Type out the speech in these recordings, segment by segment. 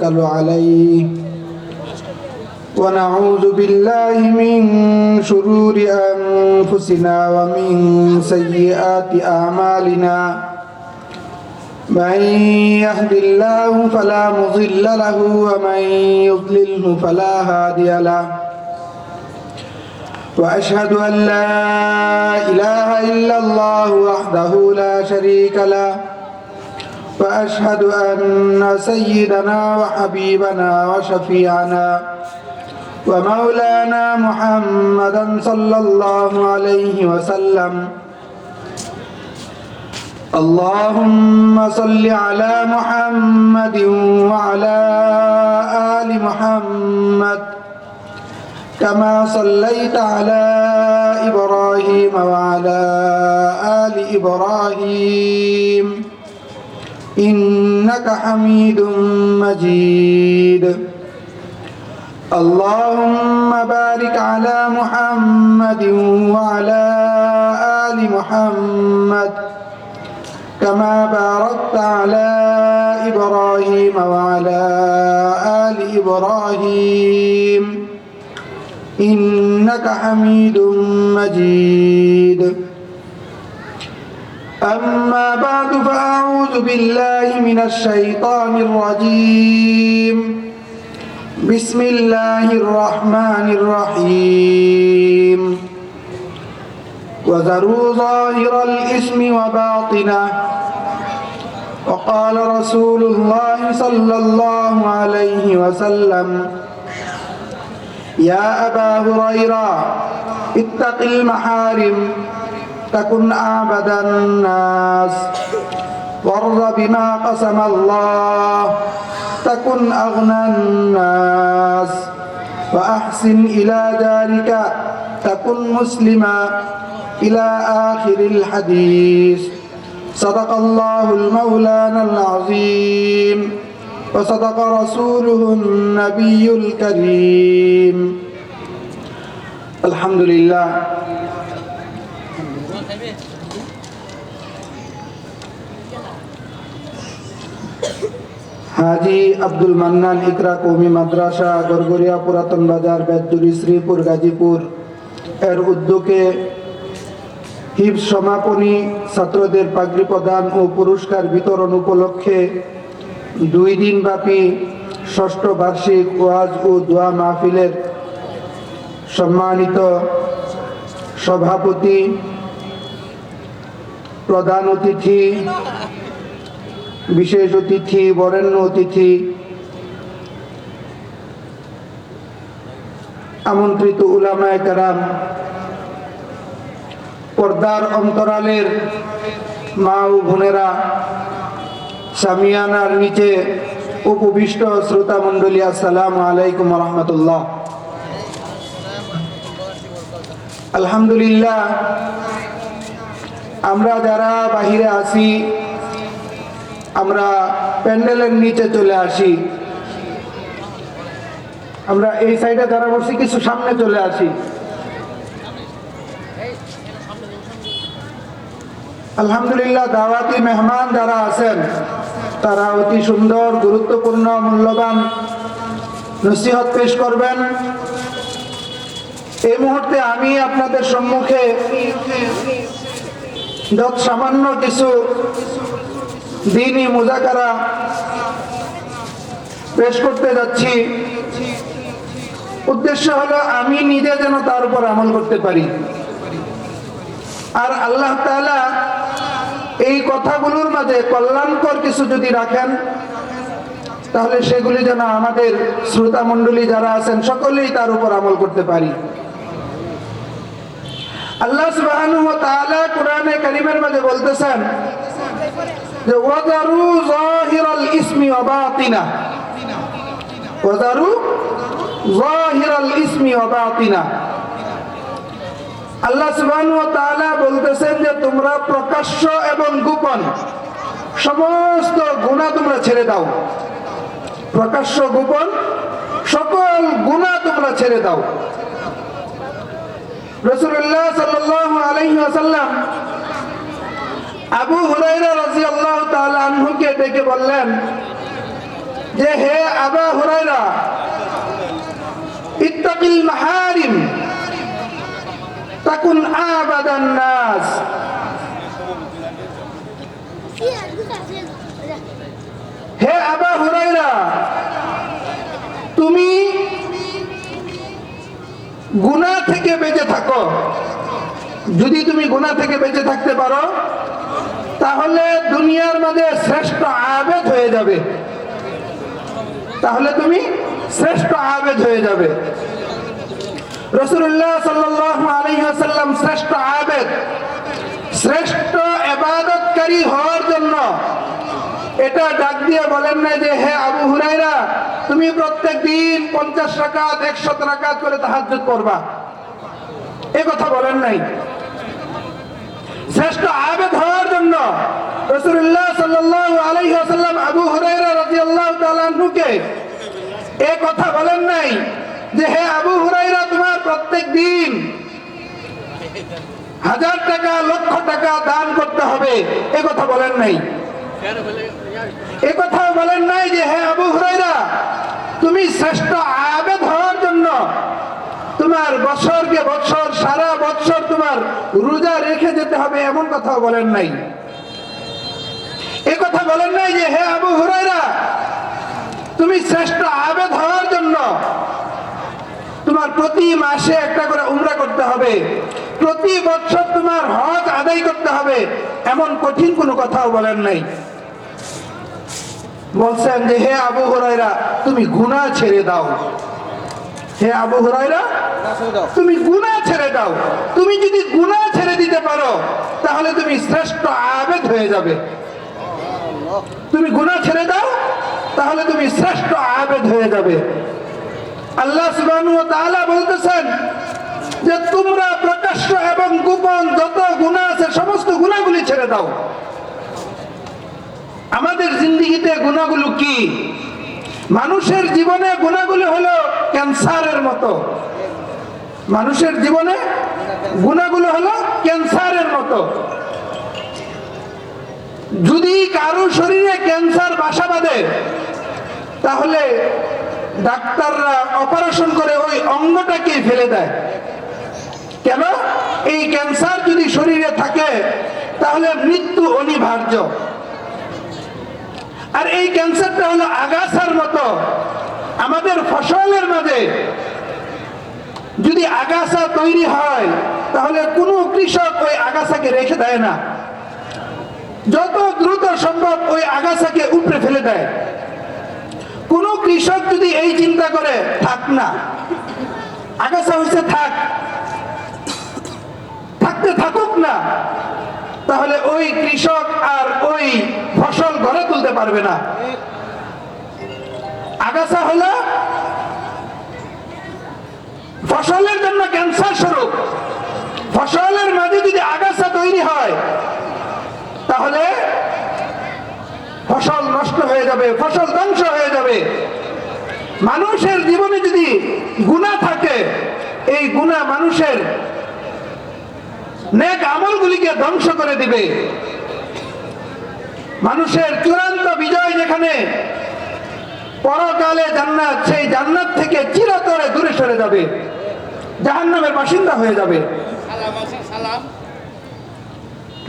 عليه ونعوذ بالله من شرور أنفسنا ومن سيئات أعمالنا من يهد الله فلا مضل له ومن يضلله فلا هادي له وأشهد أن لا إله إلا الله وحده لا شريك له وأشهد أن سيدنا وحبيبنا وشفيعنا ومولانا محمدا صلى الله عليه وسلم اللهم صل على محمد وعلى آل محمد كما صليت على إبراهيم وعلى آل إبراهيم إنك حميد مجيد اللهم بارك على محمد وعلى آل محمد كما باركت على إبراهيم وعلى آل إبراهيم إنك حميد مجيد أما بعد فأعوذ بالله من الشيطان الرجيم بسم الله الرحمن الرحيم وذروا ظاهر الإثم وباطنه وقال رسول الله صلى الله عليه وسلم يا أبا هريرة اتق المحارم تكن أعبد الناس وارض بما قسم الله تكن أغنى الناس وأحسن إلى ذلك تكن مسلما إلى آخر الحديث صدق الله المولانا العظيم وصدق رسوله النبي الكريم الحمد لله হাজি আব্দুল মান্নান ইকরা কওমি মাদ্রাসা গরগরিয়া পুরাতন বাজার বেদুরি শ্রীপুর গাজীপুর এর উদ্যোগে হিফজ সমাপনী ছাত্রদের পাগড়ি প্রদান ও পুরস্কার বিতরণ উপলক্ষে 2 দিনব্যাপী ষষ্ঠ বার্ষিক ওয়াজ ও দোয়া মাহফিলের সম্মানিত সভাপতি, প্রধান অতিথি, বিশেষ অতিথি, বরেণ্য অতিথি, আমন্ত্রিত উলামায়ে কেরাম, পর্দার অন্তরালের মা ও বোনেরা, সামিয়ানার নিচে উপবিষ্ট শ্রোতা মণ্ডলী, আসসালামু আলাইকুম ওয়া রাহমাতুল্লাহ। আলহামদুলিল্লাহ, আমরা যারা বাহিরে আছি আমরা প্যান্ডেলের নিচে চলে আসি, আমরা এই সাইডে যারা বসি কিছু সামনে চলে আসি। আলহামদুলিল্লাহ, দাওয়াতি মেহমান যারা আছেন তারা অতি সুন্দর, গুরুত্বপূর্ণ, মূল্যবান নসিহত পেশ করবেন। এই মুহূর্তে আমি আপনাদের সম্মুখে যত সামান্য কিছু দ্বীনি মুযাকারা পেশ করতে যাচ্ছি, উদ্দেশ্য হলো আমি নিজে যেন তার উপর আমল করতে পারি, আর আল্লাহ তাআলা এই কথাগুলোর মাঝে কল্যাণকর কিছু যদি রাখেন তাহলে সেগুলি যেন আমাদের শ্রোতা মণ্ডলী যারা আছেন সকলেই তার উপর আমল করতে পারি। আল্লাহ সুবহানাহু ওয়া তাআলা কোরআনে কারীমের মাঝে বলতেছেন যে ওয়াযারু যাহিরাল ইসমি ওয়া বাতিনা, ওয়াযারু যাহিরাল ইসমি ওয়া বাতিনা। আল্লাহ সুবহানাহু ওয়া তাআলা বলতেছেন যে তোমরা প্রকাশ্য এবং গোপন সমস্ত গুনাহ তোমরা ছেড়ে দাও, প্রকাশ্য গোপন সকল গুনাহ তোমরা ছেড়ে দাও। রাসূলুল্লাহ সাল্লাল্লাহু আলাইহি ওয়াসাল্লাম আবু হুরায়রা রাদিয়াল্লাহু তাআলা আনহুকে ডেকে বললেন, যে হে আবু হুরায়রা ইত্তাকিল মাহারিম তাকুন আবাদান নাস, হে আবু হুরায়রা তুমি গুনাহ থেকে বেঁচে থাকো। যদি তুমি গুনাহ থেকে বেঁচে থাকতে পারো তাহলে দুনিয়ার মাঝে শ্রেষ্ঠ আবেদ হয়ে যাবে, তাহলে তুমি শ্রেষ্ঠ আবেদ হয়ে যাবে। রাসূলুল্লাহ সাল্লাল্লাহু আলাইহি ওয়াসাল্লাম শ্রেষ্ঠ আবেদ, শ্রেষ্ঠ ইবাদতকারী হওয়ার জন্য এটা ডাক দিয়ে বলেন না যে হে আবু হুরায়রা তুমি প্রত্যেক দিন 50 রাকাত 100 রাকাত করে তাহাজ্জুদ করবা, এই কথা বলেন নাই। শ্রেষ্ঠ আবেদ হওয়ার জন্য রাসূলুল্লাহ সাল্লাল্লাহু আলাইহি ওয়াসাল্লাম আবু হুরায়রা রাদিয়াল্লাহু তাআলা আনহুকে এই কথা বলেন নাই যে হে আবু হুরায়রা তোমার প্রত্যেক দিন 1000 টাকা লক্ষ টাকা দান করতে হবে, এই কথা বলেন নাই। এই কথা বলেন নাই যে হে আবু হুরায়রা তুমি শ্রেষ্ঠ আবেদ হওয়ার জন্য তোমার বছরকে বছর সারা বছর তোমার রোজা রেখে যেতে হবে, এমন কথা বলেন নাই। এই কথা বলেন নাই যে হে আবু হুরায়রা তুমি শ্রেষ্ঠ আবেদ হওয়ার জন্য তোমার প্রতি মাসে একটা করে উমরা করতে হবে, প্রতি বছর তোমার হজ আদায় করতে হবে, এমন কঠিন কোনো কথাও বলেন নাই। বলছেন যে হে আবু হুরায়রা তুমি গুনাহ ছেড়ে দাও, হে আবু হুরায়রা তুমি গুনাহ ছেড়ে দাও। তুমি যদি গুনাহ ছেড়ে দিতে পারো তাহলে তুমি শ্রেষ্ঠ আবেদ হয়ে যাবে। তুমি গুনাহ ছেড়ে দাও তাহলে তুমি শ্রেষ্ঠ আবেদ হয়ে যাবে। আল্লাহ সুবহানাহু ওয়া তাআলা বলতেছেন যে তোমরা প্রকাশ্য এবং গোপন যত গুনাহ আছে সমস্ত গুনাহগুলি ছেড়ে দাও। আমাদের জিন্দেগিতে গুনাহগুলো কি? মানুষের জীবনে গুনাহগুলো হলো ক্যান্সারের মতো, মানুষের জীবনে গুনাহগুলো হলো ক্যান্সারের মতো। যদি কারো শরীরে ক্যান্সার বাসা বাঁধে তাহলে ডাক্তাররা অপারেশন করে ওই অঙ্গটাকে ফেলে দেয়। কেন? এই ক্যান্সার যদি শরীরে থাকে তাহলে মৃত্যু অনিবার্য। আর এই ক্যান্সারটা হলো আগাছার মতো, আমাদের ফসলের মাঝে যদি আগাছা তৈরি হয় তাহলে কোনো কৃষক ওই আগাছাকে রেখে দেয় না, যত দ্রুত সম্ভব ওই আগাছাকে উপড়ে ফেলে দেয়। কোন কৃষক যদি এই চিন্তা করে থাক না, আগাছা হইছে থাক, থাকতে থাকুক না, তাহলে ওই কৃষক আর ওই ফসল ঘরে তুলতে পারবে না। আগাছা হলো ফসলের জন্য ক্যান্সার স্বরূপ। ফসলের মাঝে যদি আগাছা তৈরি হয় তাহলে ফসল নষ্ট হয়ে যাবে, ফসল ধ্বংস হয়ে যাবে। মানুষের জীবনে যদি গুনাহ থাকে, এই গুনাহ মানুষের নেক আমলগুলিকে ধ্বংস করে দিবে। মানুষের চূড়ান্ত বিজয় যেখানে পরকালে জান্নাত, সেই জান্নাত থেকে চিরতরে দূরে সরে যাবে, জাহান্নামের বাসিন্দা হয়ে যাবে।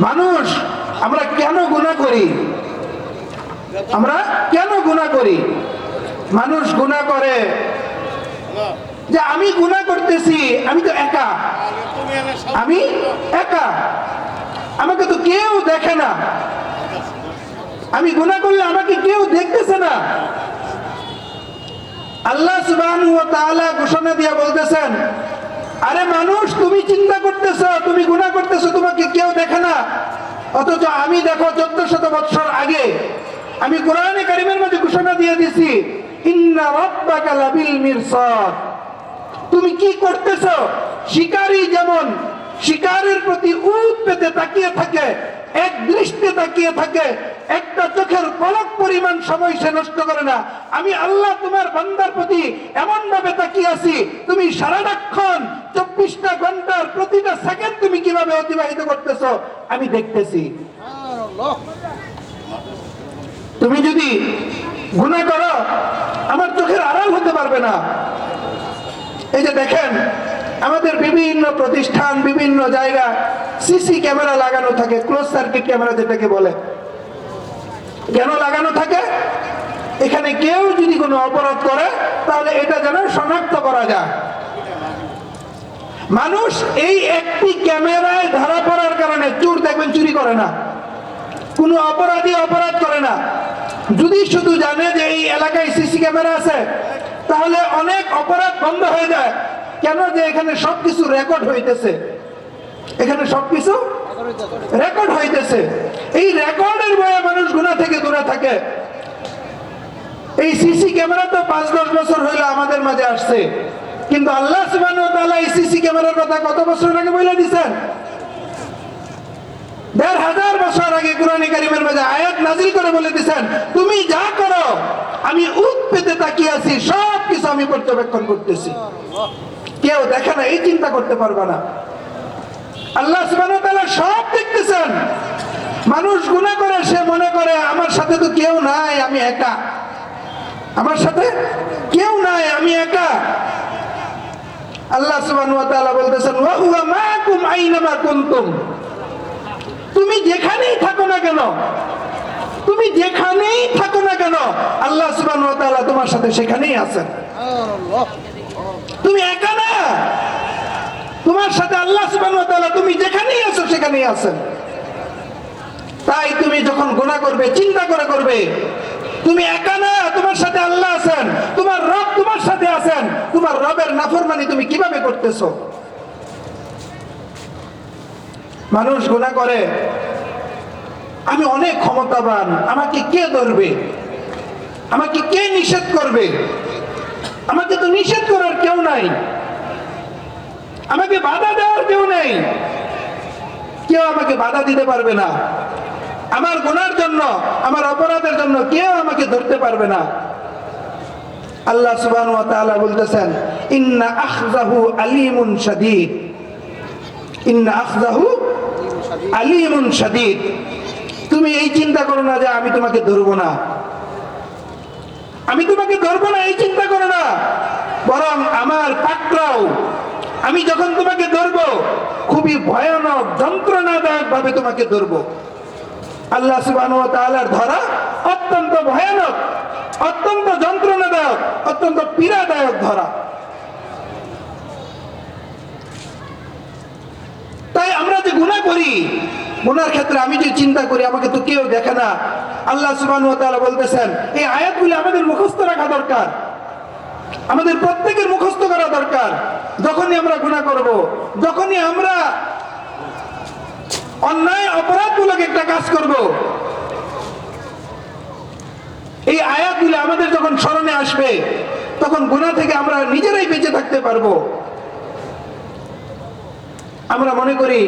মানুষ আমরা কেন গুনাহ করি? আমরা কেন গুনাহ করি? মানুষ গুনাহ করে যে আমি গুনাহ করতেছি, আমি তো একা, আমি একা, আমাকে তো কেউ দেখে না, আমি গুনাহ করলে আমাকে কেউ দেখতেছে না। আল্লাহ সুবহানাহু ওয়া তাআলা ঘোষণা দিয়ে বলতেছেন, আরে মানুষ তুমি চিন্তা করতেছো তুমি গুনাহ করতেছো, তোমাকে কেউ দেখে না, অথচ আমি দেখো 1400 বছর আগে আমি কোরআনে কারিমের মধ্যে ঘোষণা দিয়ে দিছি, ইন্না রাব্বাকা লাবিল মিরসাদ। তুমি কি করতেছো? শিকারী যেমন শিকারের প্রতি উৎ পেতে তাকিয়ে থাকে, এক দৃষ্টি তাকিয়ে থাকে, একটা চোখের পলক পরিমাণ সময় সে নষ্ট করে না, আমি আল্লাহ তোমার বান্দার প্রতি এমন ভাবে তাকিয়ে আছি, তুমি সারাক্ষণ 24টা ঘন্টার প্রতিটা সেকেন্ড তুমি কিভাবে অতিবাহিত করতেছো আমি দেখতেছি। তুমি যদি গুনাহ করো, আমার চোখের আড়াল হতে পারবে না। এই যে দেখেন আমাদের বিভিন্ন প্রতিষ্ঠান, বিভিন্ন জায়গা সিসি ক্যামেরা লাগানো থাকে, ক্লোজ সার্কিট ক্যামেরা যেটাকে বলে। কেন লাগানো থাকে? এখানে কেউ যদি কোনো অপরাধ করে তাহলে এটা যেন শনাক্ত করা যায়। মানুষ এই একটি ক্যামেরায় ধরা পড়ার কারণে, চোর দেখবেন চুরি করে না, কোনো অপরাধী অপরাধ করে না। যদি শুধু জানে যে এই এলাকায় সিসি ক্যামেরা আছে তাহলে অনেক অপরাধ বন্ধ হয়ে যায়। কেন? যে এখানে সবকিছু রেকর্ড হইতেছে, এখানে সবকিছু রেকর্ড হইতেছে। এই রেকর্ডের ভয়ে মানুষ গুনাহ থেকে দূরে থাকে। এই সিসি ক্যামেরা তো 5-10 বছর হইলো আমাদের মাঝে আসছে, কিন্তু আল্লাহ সুবহানাহু ওয়া তাআলা এই সিসি ক্যামেরার কথা কত বছর আগে বলে দিয়েছেন? 1500 বছর আগে কুরআনে কারীমের মাঝে আয়াত নাযিল করে বলে দিয়েছেন, তুমি যা করো আমি উৎ পেতে তাকিয়ে আছি, সব কিছু আমি পর্যবেক্ষণ করতেছি। কেউ দেখে না, এই চিন্তা করতে পারবে না। আল্লাহ সুবহানাহু ওয়া তাআলা সব দেখতেছেন। মানুষ গুনাহ করে, সে মনে করে আমার সাথে তো কেউ নাই, আমি একা, আমার সাথে কেউ নাই, আমি একা। আল্লাহ সুবহানাহু ওয়া তাআলা বলতেছেন, ওয়া হুয়া মাআকুম আইনামা কুনতুম। তুমি যেখানেই থাকো না কেন, তুমি যেখানেই থাকো না কেন, আল্লাহ সুবহানাহু ওয়া তাআলা তোমার সাথে সেখানেই আছেন। তুমি একা না, তোমার সাথে আল্লাহ সুবহানাহু ওয়া তাআলা তুমি যেখানেই আছো সেখানেই আছেন। তাই তুমি যখন গুনাহ করবে চিন্তা করে করবে, তুমি একা না, তোমার সাথে আল্লাহ আছেন, তোমার রব তোমার সাথে আছেন। তোমার রবের নাফরমানি তুমি কিভাবে করতেছো? মানুষ গুনাহ করে, আমি অনেক ক্ষমতাবান, আমাকে কে ধরবে, আমাকে কে নিষেধ করবে? আমাকে তো নিষেধ করার কেউ নাই, আমাকে বাধা দেওয়ার কেউ নেই, কেউ আমাকে বাধা দিতে পারবে না। আমার গুনার জন্য, আমার অপরাধের জন্য কেউ আমাকে ধরতে পারবে না। আল্লাহ সুবহানাহু ওয়া তাআলা বলতেছেন, ইন্না আখযাহু আলীমুন শাদীদ, ইন্না আখযাহু আলীমুন শাদীদ। তুমি এই চিন্তা করো না যে আমি তোমাকে ধরবো না, আমি তোমাকে ধরবো না, এই চিন্তা করো না। বরং আমার পাকড়াও, আমি যখন তোমাকে ধরবো খুবই ভয়ানক যন্ত্রণাদায়ক ভাবে তোমাকে ধরবো। আল্লাহ সুবহানাহু ওয়া তাআলার ধরা অত্যন্ত ভয়ানক, অত্যন্ত যন্ত্রণাদায়ক, অত্যন্ত পীড়াদায়ক ধরা। তাই আমরা যে গুনাহ করি, গুনার ক্ষেত্রে আমি যে চিন্তা করি আমাকে তো কেউ দেখে না, আল্লাহ সুবহানাহু ওয়া তাআলা বলতেছেন এই আয়াতগুলো আমাদের মুখস্থ রাখা দরকার, আমাদের প্রত্যেকের মুখস্থ করা দরকার। যখনই আমরা গুনাহ করব, যখনই আমরা অন্যায় অপরাধমূলক একটা কাজ করব, এই আয়াতগুলো আমাদের যখন স্মরণে আসবে তখন গুনাহ থেকে আমরা নিজেরাই বেঁচে থাকতে পারবো। আমরা মনে করি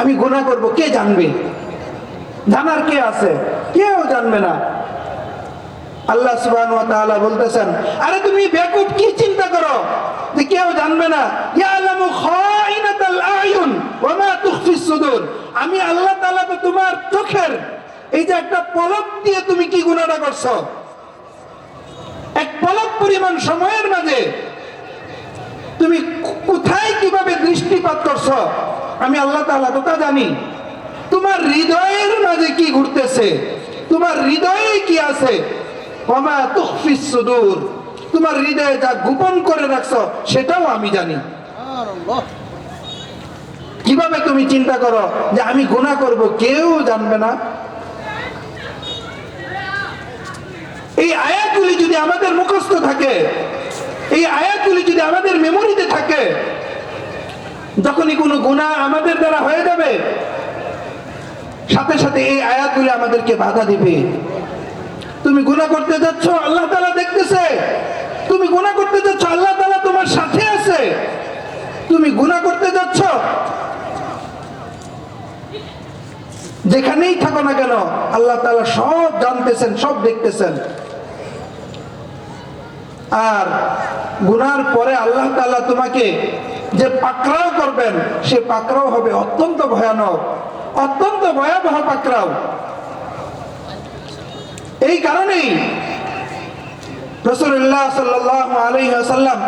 আমি গুনাহ করব, কে জানবে? জানার কে আছে? কেউ জানবে না। আল্লাহ সুবহানাহু ওয়া তাআলা বলতেছেন, আরে তুমি বেকুব, কি চিন্তা করো যে কেউ জানবে না? ইয়ালামু খাইনাতাল আয়ুন ওয়া মা তুখফিস সুদুর। আমি আল্লাহ তাআলা তো তোমার চোখের এই যে একটা পলক দিয়ে তুমি কি গুনাহটা করছো, এক পলক পরিমাণ সময়ের মাঝে তুমি কোথায় কিভাবে দৃষ্টিপাত করছো, আমি আল্লাহ তাআলা তো তা জানি। তোমার হৃদয়ের মাঝে কি ঘুরতেছে, তোমার হৃদয়ে কি আছে, ওয়া মা তুখফিস সুদুর, তোমার হৃদয়ে যা গোপন করে রাখছো সেটাও আমি জানি। কিভাবে তুমি চিন্তা করো যে আমি গুনাহ করব, কেউ জানবে না? এই আয়াতগুলি যদি আমাদের মুখস্থ থাকে, এই আয়াতগুলি যদি আমাদের মেমোরিতে থাকে, যখনই কোনো গুনাহ আমাদের দ্বারা হয়ে যাবে সাথে সাথে এই আয়াতগুলি আমাদেরকে বাধা দিবে। তুমি গুনাহ করতে যাচ্ছ, আল্লাহ তাআলা দেখতেছে। তুমি গুনাহ করতে যাচ্ছ, আল্লাহ তাআলা তোমার সাথে আছে। তুমি গুনাহ করতে যাচ্ছ, যেখানেই থাকো না কেন আল্লাহ তাআলা সব জানতেছেন, সব দেখতেছেন। আর গুনার পরে আল্লাহ তাআলা তোমাকে যে পাকড়াও করবেন, সে পাকড়াও হবে অত্যন্ত ভয়ানক, অত্যন্ত ভয়াবহ পাকড়াও। এই কারণেই রাসূলুল্লাহ সাল্লাল্লাহু আলাইহি ওয়াসাল্লাম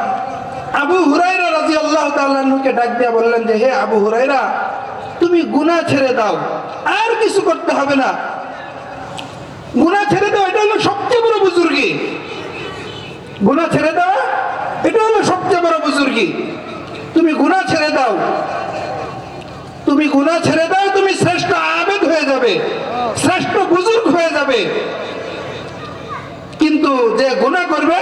আবু হুরায়রা রাদিয়াল্লাহু তাআলা আনহুকে ডাক দিয়ে বললেন যে, হে আবু হুরায়রা, তুমি গুনাহ ছেড়ে দাও, আর কিছু করতে হবে না। গুনাহ ছেড়ে দাও, এটা হলো সবচেয়ে বড় বুজুর্গি। গুনাহ ছেড়ে দাও, এটা হলো সবচেয়ে বড় বুজুর্গি। তুমি গুনাহ ছেড়ে দাও, তুমি গুনাহ ছেড়ে দাও, তুমি শ্রেষ্ঠ আবেদ হয়ে যাবে, শ্রেষ্ঠ বুজুর্গ হয়ে যাবে। কিন্তু যে গুনাহ করবে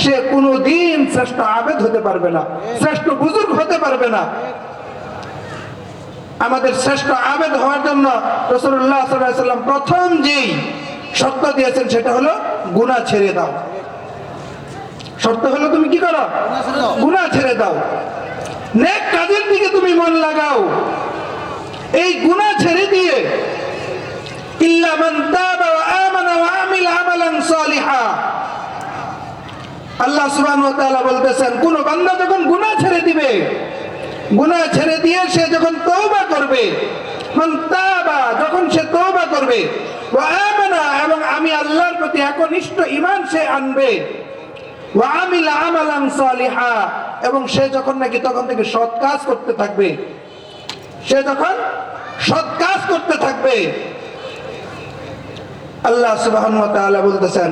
সে কোনোদিন শ্রেষ্ঠ আবেদ হতে পারবে না, শ্রেষ্ঠ বুজুর্গ হতে পারবে না। আমাদের শ্রেষ্ঠ আবেদ হওয়ার জন্য রাসূলুল্লাহ সাল্লাল্লাহু আলাইহি ওয়াসাল্লাম প্রথম যেই শর্ত দিয়েছেন সেটা হলো গুনাহ ছেড়ে দাও। শর্ত হলো তুমি কি করো? গুনাহ ছেড়ে দাও, নেক কাজের দিকে তুমি মন লাগাও। এই গুনাহ ছেড়ে দিয়ে ইল্লা মান তাবা ওয়া আমানা ওয়া আমিলা আমালান সালিহা, আল্লাহ সুবহানাহু ওয়া তাআলা বলতেছেন, কোন বান্দা যখন গুনাহ ছেড়ে দিবে, গুনাহ ছেড়ে দিয়ে সে যখন তওবা করবে, মান তাবা, যখন সে তওবা করবে, ওয়া আমানা, এবং আমি আল্লাহর প্রতি একনিষ্ঠ ঈমান সে আনবে, ওয়া আমিলা আমালান সালিহা, এবং সে যখন নাকি তখন থেকে সৎ কাজ করতে থাকবে, সে যখন সৎ কাজ করতে থাকবে, আল্লাহ সুবহানাহু ওয়া তাআলা বলতেছেন,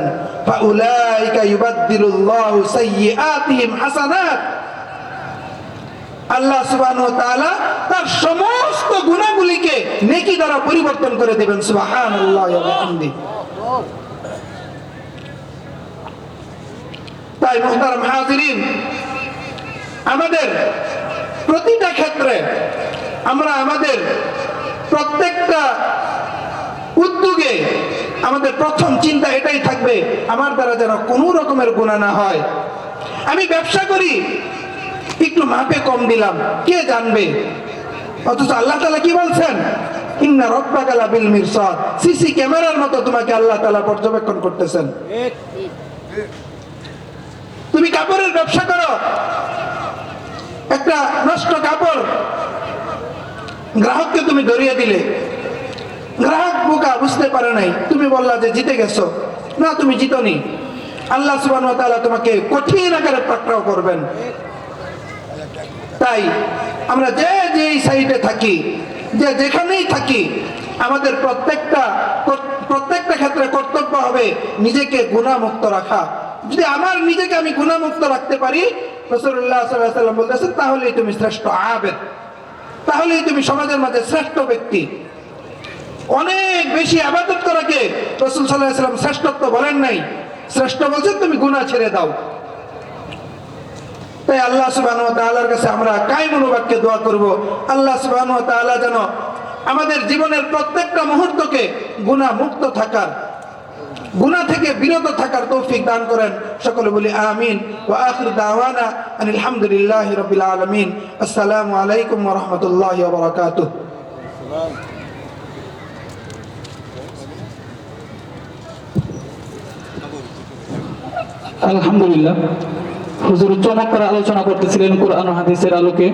ফাউলাইকা ইউবাদদিলুল্লাহু সাইয়্যাতিহিম হাসানাত, আল্লাহ সুবহানাহু ওয়া তাআলা তার সমস্ত গুনাহগুলিকে নেকি দ্বারা পরিবর্তন করে দেবেন। সুবহানাল্লাহি ওয়া বিহামদিহি। তাই মুহতারাম হাজিরিন, আমাদের প্রতিটা ক্ষেত্রে আমরা আমাদের প্রত্যেকটা উদ্যোগে আমাদের প্রথম চিন্তা এটাই থাকবে, আমার দ্বারা যেন কোনো রকমের গুনাহ না হয়। আমি ব্যবসা করি, একটু মাপে কম দিলাম, কে জানবে? অথচ আল্লাহ তাআলা কি বলছেন? ইন্না রাব্বাকা লাবিল মিরসাদ, সিসি ক্যামেরার মতো তোমাকে আল্লাহ তাআলা পর্যবেক্ষণ করতেছেন। তুমি কাপড়ের ব্যবসা করো, একটা নষ্ট কাপড় গ্রাহককে তুমি ধরিয়ে দিলে, গ্রাহক বোকা, বুঝতে পারে নাই, তুমি বললা যে জিতে গেছো। না, তুমি জিতনি। আল্লাহ সুবহানাহু ওয়া তাআলা তোমাকে কঠিন আকারে পাকড়াও করবেন। তাই আমরা যে যেই সাইডে থাকি, যে যেখানেই থাকি, আমাদের প্রত্যেকটা ক্ষেত্রে কর্তব্য হবে নিজেকে গুনাহমুক্ত রাখা। যদি আমার নিজেকে আমি গুনাহমুক্ত রাখতে পারি, রাসূলুল্লাহ সাল্লাল্লাহু আলাইহি ওয়াসাল্লাম বলতেছেন, তাহলেই তুমি শ্রেষ্ঠ আবেদ, তাহলেই তুমি সমাজের মাঝে শ্রেষ্ঠ ব্যক্তি। অনেক বেশি ইবাদত করাকে রাসূল সাল্লাল্লাহু আলাইহি ওয়াসাল্লাম শ্রেষ্ঠত্ব বলেন নাই, শ্রেষ্ঠ বলছেন তুমি গুনাহ ছেড়ে দাও। তাই আল্লাহ সুবহানাহু ওয়া তাআলার কাছে আমরা কায়মুল বাক্যে দোয়া করব, আল্লাহ সুবহানাহু ওয়া তাআলা যেন আমাদের জীবনের প্রত্যেকটা মুহূর্তকে গুনাহ মুক্ত থাকার, গুনাহ থেকে বিরত থাকার তৌফিক দান করেন। সকলে বলি আমিন। ওয়া আখির দাওয়ানা আনিল হামদুলিল্লাহি রাব্বিল আলামিন। আসসালামু আলাইকুম ওয়া রাহমাতুল্লাহি ওয়া বারাকাতুহু। আলহামদুলিল্লাহ, হুজুর চমৎকার আলোচনা করতেছিলেন কোরআন ও হাদিসের আলোকে।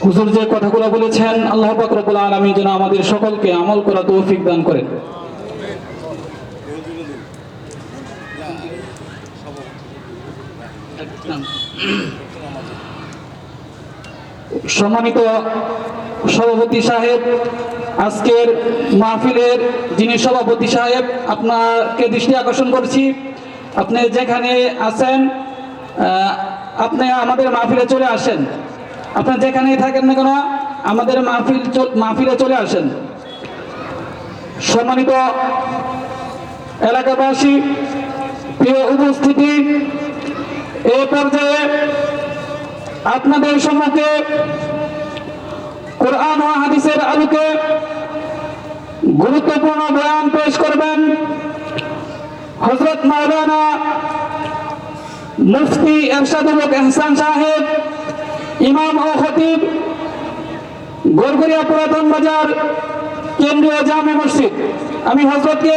হুজুর যে কথাগুলো বলেছেন, আল্লাহ পাক রব্বুল আলামিন যেন আমাদের সকলকে আমল করা তৌফিক দান করেন। সম্মানিত সভাপতি সাহেব, আজকের মাহফিলের যিনি সভাপতি সাহেব, আপনাকে দৃষ্টি আকর্ষণ করছি, আপনি যেখানে আছেন আপনি আমাদের মাহফিলে চলে আসেন। আপনি যেখানেই থাকেন না কেন আমাদের মাহফিলে চলে আসেন। সম্মানিত এলাকাবাসী, প্রিয় উপস্থিতি, এই পর্যায়ে আপনাদের সম্মুখে কোরআন ও হাদিসের আলোকে গুরুত্বপূর্ণ বয়ান পেশ করবেন হযরত মাওলানা মুফতি এরশাদুল হক এহসান সাহেব, ইমাম ও খতিব, গড়গড়িয়া পুরাতন বাজার কেন্দ্রীয় জামে মসজিদ। আমি হযরতকে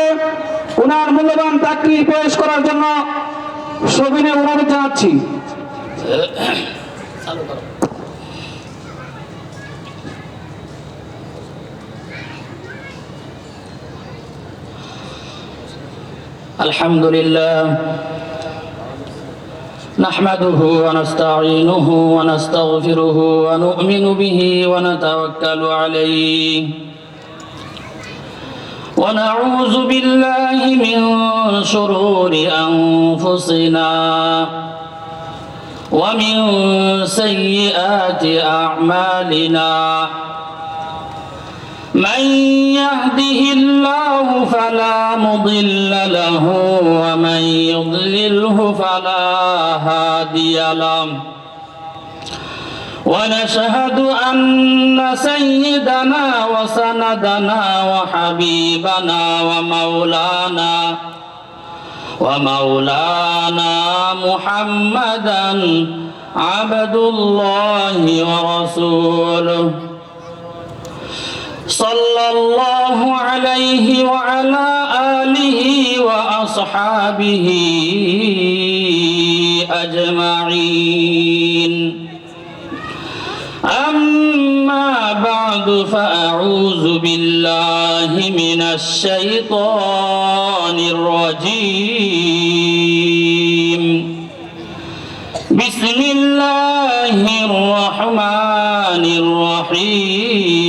ওনার মূল্যবান তাকরীর পেশ করার জন্য সবিনয় অনুরোধ জানাচ্ছি। আলহামদুলিল্লাহ نحمده ونستعينه ونستغفره ونؤمن به ونتوكل عليه ونعوذ بالله من شرور أنفسنا ومن سيئات أعمالنا من يهده الله فلا مضل له ومن يضلله فلا هادي له ونشهد أن سيدنا وسندنا وحبيبنا ومولانا محمدا عبد الله ورسوله صلى الله عليه وعلى آله وأصحابه أجمعين أما بعد فأعوذ بالله من الشيطان الرجيم بسم الله الرحمن الرحيم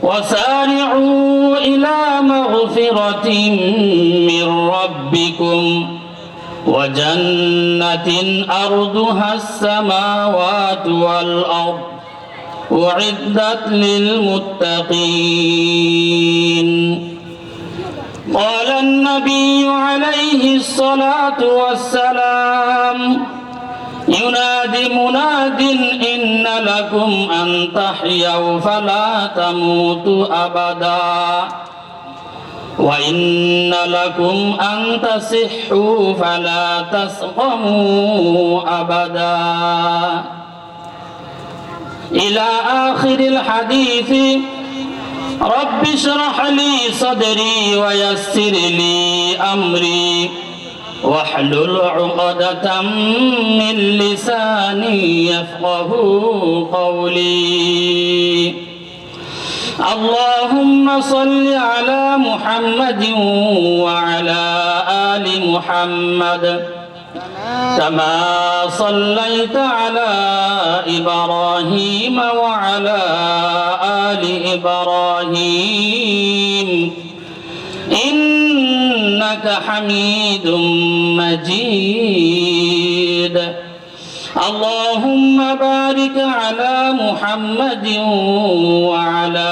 وسارعوا إلى مغفرة من ربكم وجنة أرضها السماوات والأرض أعدت للمتقين قال النبي عليه الصلاة والسلام ينادي مناد إن لكم أن تحيوا فلا تموتوا أبدا وإن لكم أن تصحوا فلا تسقموا أبدا إلى آخر الحديث رب اشرح لي صدري ويسر لي أمري واحلل عقدة من لساني يفقه قولي اللهم صل على محمد وعلى آل محمد كما صليت على إبراهيم وعلى آل إبراهيم إنك حميد مجيد اللهم بارك على محمد وعلى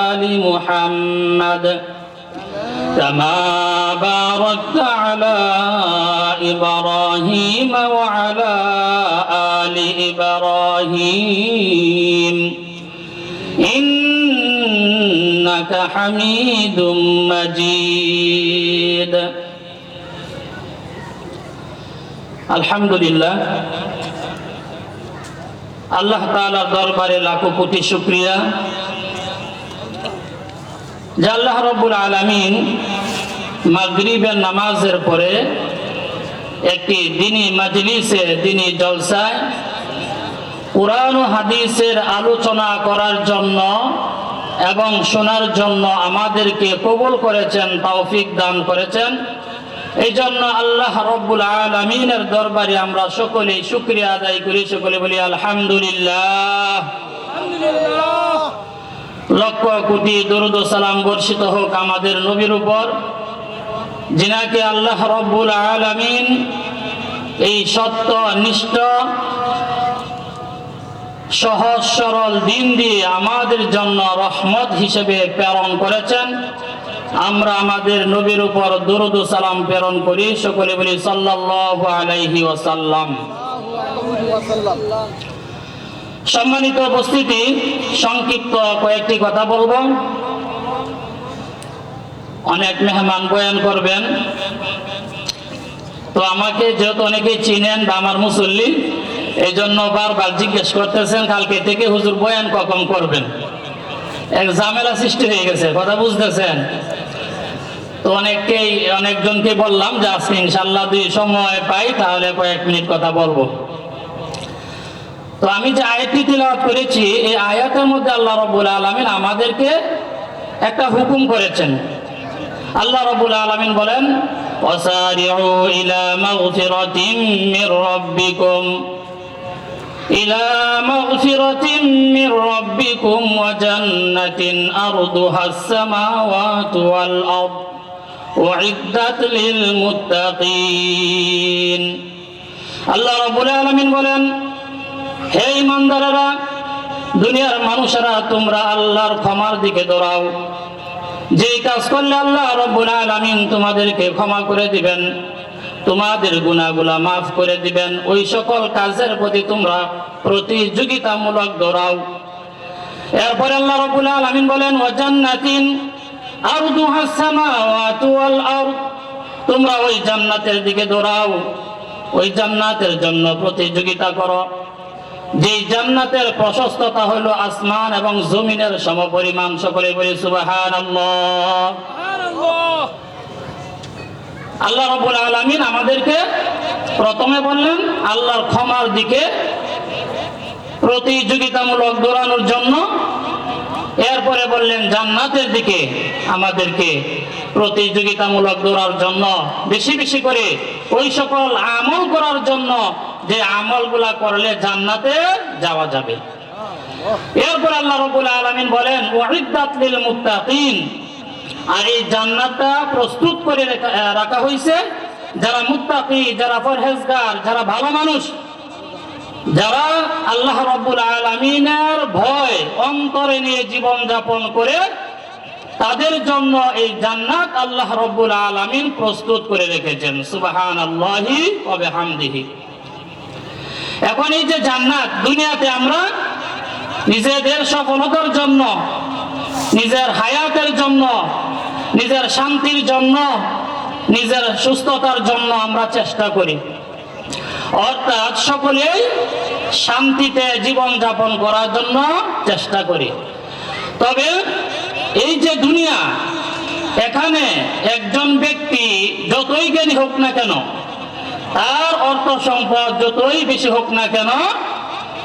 آل محمد كما باركت على إبراهيم وعلى آل إبراهيم إنك حميد مجيد الحمد لله আল্লাহ তাআলার দরবারে লাখো কোটি শুকরিয়া যে আল্লাহ রাব্বুল আলামিন মাগরিবের নামাজের পরে একটি দ্বীনি মাজলিসে দ্বীনি জলসায় কুরআন ও হাদিসের আলোচনা করার জন্য এবং শোনার জন্য আমাদেরকে কবুল করেছেন, তৌফিক দান করেছেন। এই জন্য আল্লাহ রাব্বুল আলামিনের দরবারে আমরা সকলেই শুকরিয়া আদায় করি, সকলে বলি আলহামদুলিল্লাহ। লক্ষ কোটি দরুদ ও সালাম বর্ষিত হোক আমাদের নবীর উপর, যিনাকে আল্লাহ রাব্বুল আলামিন এই সত্য নিষ্ঠ সহজ সরল দিন দিয়ে আমাদের জন্য রহমত হিসেবে প্রেরণ করেছেন। আমরা আমাদের নবীর উপর দরুদ ও সালাম প্রেরণ করি, সকলে বলি সাল্লাল্লাহু আলাইহি ওয়াসাল্লাম। সম্মানিত উপস্থিতি, সংক্ষিপ্ত কয়েকটি কথা বলবো। অনেক মেহমান বয়ান করবেন, তো আমাকে যেহেতু অনেকে চিনেন বা আমার মুসল্লি, এই জন্য বারবার জিজ্ঞেস করতেছেন কালকে থেকে হুজুর বয়ান কখন করবেন। এক ঝামেলা সৃষ্টি হয়ে গেছে, কথা বুঝতেছেন? তো অনেকজনকে বললাম যে আজকে ইনশাআল্লাহ যদি সময় পাই তাহলে কয়েক মিনিট কথা বলবো। তো আমি যে আয়াতটি তিলাওয়াত করেছি, এই আয়াতের মধ্যে আল্লাহ রাব্বুল আলামিন আমাদেরকে একটা হুকুম করেছেন। আল্লাহ রাব্বুল আলামিন বলেন, وسارعوا إلى مغفرة من ربكم وجنة أرضها السماوات والأرض أعدت للمتقين আল্লাহ রাব্বুল আলামিন বলেন, হে ঈমানদারেরা, দুনিয়ার মানুষেরা, তোমরা আল্লাহর ক্ষমার দিকে দৌড়াও। যেই কাজ করলে আল্লাহ রাব্বুল আলামিন তোমাদেরকে ক্ষমা করে দিবেন, তোমাদের গুনাহগুলো মাফ করে দিবেন, ওই সকল কাজের প্রতি তোমরা প্রতিযোগিতামূলক দৌড়াও। এরপরে আল্লাহ রাব্বুল আলামিন বলেন, ওয়া জান্নাতিন আরদুহাস সামাওয়াতু ওয়াল আরদ, তোমরা ওই জান্নাতের দিকে দৌড়াও, ওই জান্নাতের জন্য প্রতিযোগিতা করো, যেই জান্নাতের প্রশস্ততা হলো আসমান এবং জমিনের সমপরিমাণ। সকলে বলি সুবহানাল্লাহ। আল্লাহ রাব্বুল আলামিন আমাদেরকে প্রথমে বললেন আল্লাহর ক্ষমার দিকে প্রতিযোগিতামূলক দৌড়ানোর জন্য, এরপরে বললেন জান্নাতের দিকে আমাদেরকে প্রতিযোগিতামূলক দৌড়ার জন্য, বেশি বেশি করে ওই সকল আমল করার জন্য যে আমলগুলা করলে জান্নাতে যাওয়া যাবে। এরপর আল্লাহ রাব্বুল আলামিন বলেন উইদ্দাত লিল মুত্তাকিন, আর এই জান্নাতটা প্রস্তুত করে রাখা হয়েছে যারা মুত্তাকি, যারা পরহেজগার, যারা ভালো মানুষ, যারা আল্লাহ রাব্বুল আলামিনের ভয় অন্তরে নিয়ে জীবন যাপন করে, তাদের জন্য এই জান্নাত আল্লাহ রাব্বুল আলামিন প্রস্তুত করে রেখেছেন। সুবহানাল্লাহি ওয়া বিহামদিহি। এখন এই যে জান্নাত, দুনিয়াতে আমরা নিজেদের সফলতার জন্য, নিজের হায়াতের জন্য, নিজের শান্তির জন্য, নিজের সুস্থতার জন্য আমরা চেষ্টা করি, অর্থাৎ সকলেই শান্তিতে জীবন যাপন করার জন্য চেষ্টা করি। তবে এই যে দুনিয়া, এখানে একজন ব্যক্তি যতই জ্ঞানী হোক না কেন, তার অর্থ সম্পদ যতই বেশি হোক না কেন,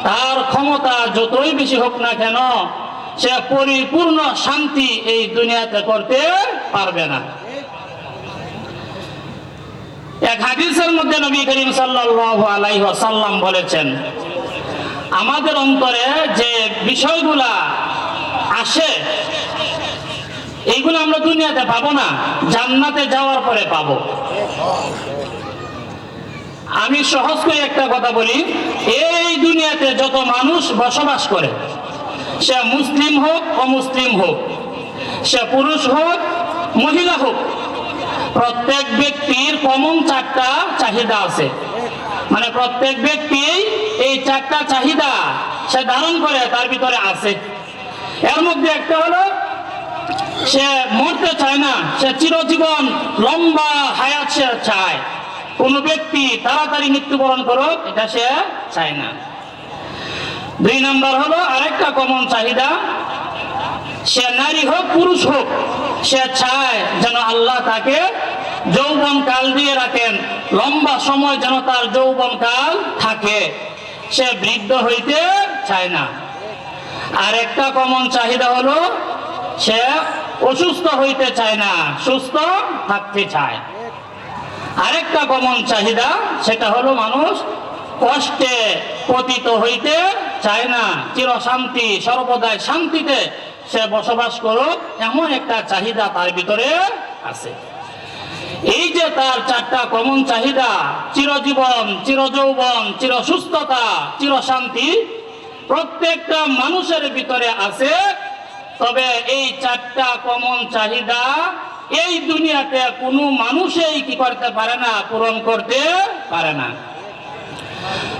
তার ক্ষমতা যতই বেশি হোক না কেন, সে পরিপূর্ণ শান্তি এই দুনিয়াতে করতে পারবে না। এক হাদিসের মধ্যে নবী করিম সাল্লাল্লাহু আলাইহি ওয়াসাল্লাম বলেছেন, আমাদের অন্তরে যে বিষয়গুলা আসে, এইগুলো আমরা দুনিয়াতে পাবো না, জান্নাতে যাওয়ার পরে পাবো। আমি সহজ করে একটা কথা বলি, এই দুনিয়াতে যত মানুষ বসবাস করে, সে মুসলিম হোক অমুসলিম হোক, সে পুরুষ হোক মহিলা হোক, প্রত্যেক ব্যক্তির কমন চারটা চাহিদা আছে। মানে প্রত্যেক ব্যক্তি এই চারটা চাহিদা সে ধারণ করে, তার ভিতরে আছে। এর মধ্যে একটা হলো সে মরতে চায় না, সে চিরজীবন লম্বা হায়াত সে চায়। কোন ব্যক্তি তাড়াতাড়ি মৃত্যুবরণ করুক, এটা সে চায় না। 2 নাম্বার হলো আরেকটা কমন চাহিদা, সে নারী হোক পুরুষ হোক, সে চায় যেন আল্লাহ তাকে যৌবন কাল দিয়ে রাখেন, লম্বা সময় যেন তার যৌবন কাল থাকে, সে বৃদ্ধ হইতে চায় না। আর একটা কমন চাহিদা হলো সে অসুস্থ হইতে চায় না, সুস্থ থাকতে চায়। আরেকটা কমন চাহিদা, সেটা হলো মানুষ কষ্টে পতিত হইতে চায় না, চিরশান্তি, সর্বদাই শান্তিতে সে বসবাস করুক, এমন একটা চাহিদা তার ভিতরে আছে। এই যে তার চারটা কমন চাহিদা, চিরজীবন, চিরযৌবন, চিরসুস্থতা, চিরশান্তি, প্রত্যেকটা মানুষের ভিতরে আছে। তবে এই চারটা কমন চাহিদা এই দুনিয়াতে কোনো মানুষই কি করতে পারে না, পূরণ করতে পারে না।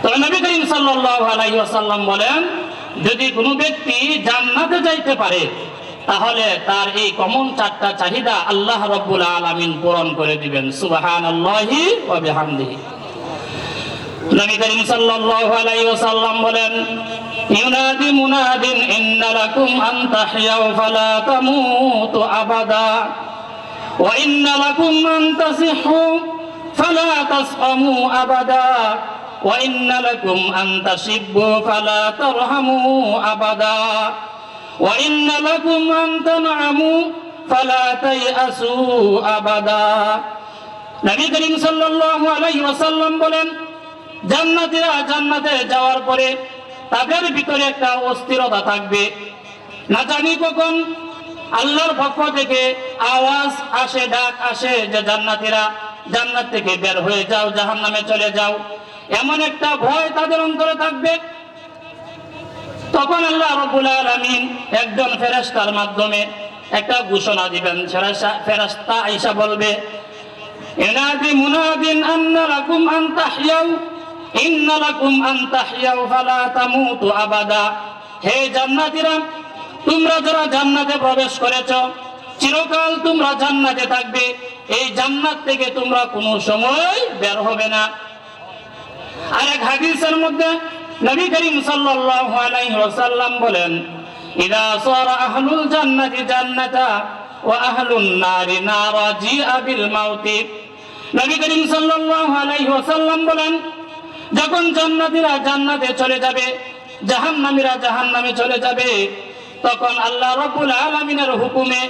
তবে নবী করিম সাল্লাল্লাহু আলাইহি ওয়াসাল্লাম বলেন, যদি কোনো ব্যক্তি জান্নাতে যাইতে পারে, তাহলে তার এই কমন চারটা চাহিদা আল্লাহ রাব্বুল আলামিন পূরণ করে দিবেন। সুবহানাল্লাহি ওয়া বিহামদিহি। নবী করিম সাল্লাল্লাহু আলাইহি ওয়াসাল্লাম বলেন, ইউনাদি মুনাদিন ইন্না লাকুম আন তাহইয়াউ ফালা তামুতু আবাদা ওয়া ইন্না লাকুম আন তাসিহু ফালা তাসকামু আবাদা ওয়া ইন্না লাকুম আন তাশিব্বু ফালা তারহামু আবাদা ওয়া ইন্না লাকুম আন তানআমু ফালা তাইআসু আবাদা। নবী করিম সাল্লাল্লাহু আলাইহি ওয়াসাল্লাম বলেন, জান্নাতীরা জান্নাতে যাওয়ার পরে তাদের ভিতরে একটা অস্থিরতা থাকবে। না জানি কখন আল্লাহর পক্ষ থেকে আওয়াজ আসে, ডাক আসে যে জান্নাতীরা জান্নাত থেকে বের হয়ে যাও, জাহান্নামে চলে যাও। এমন একটা ভয় তাদের অন্তরে থাকবে। তখন আল্লাহ রাব্বুল আলামিন একজন ফেরেশতার মাধ্যমে একটা ঘোষণা দিবেন। ফেরেশতা আয়েশা বলবে, ইনাদি মুনাদিন আন্না লাকুম আন তাহইয়াউ ইন্না লাকুম আন তাহইয়াউ ফালা তামুতু আবাদা। হে জান্নাতীরা, তোমরা যারা জান্নাতে প্রবেশ করেছো, চিরকাল তোমরা জান্নাতে থাকবে। এই জান্নাত থেকে তোমরা কোনো সময় বের হবে না। আর এক হাদিসের মধ্যে নবী করিম সাল্লাল্লাহু আলাইহি ওয়াসাল্লাম বলেন, ইদা সারা আহলুল জান্নাতি জান্নাতা ওয়া আহলুন নারি নারা জিআ বিল মাউতি। নবী করিম সাল্লাল্লাহু আলাইহি ওয়াসাল্লাম বলেন, যখন জান্নাতীরা জান্নাতে চলে যাবে, জাহান্নামীরা জাহান্নামে চলে যাবে, তখন আল্লাহ রাব্বুল আলামিনের হুকুমে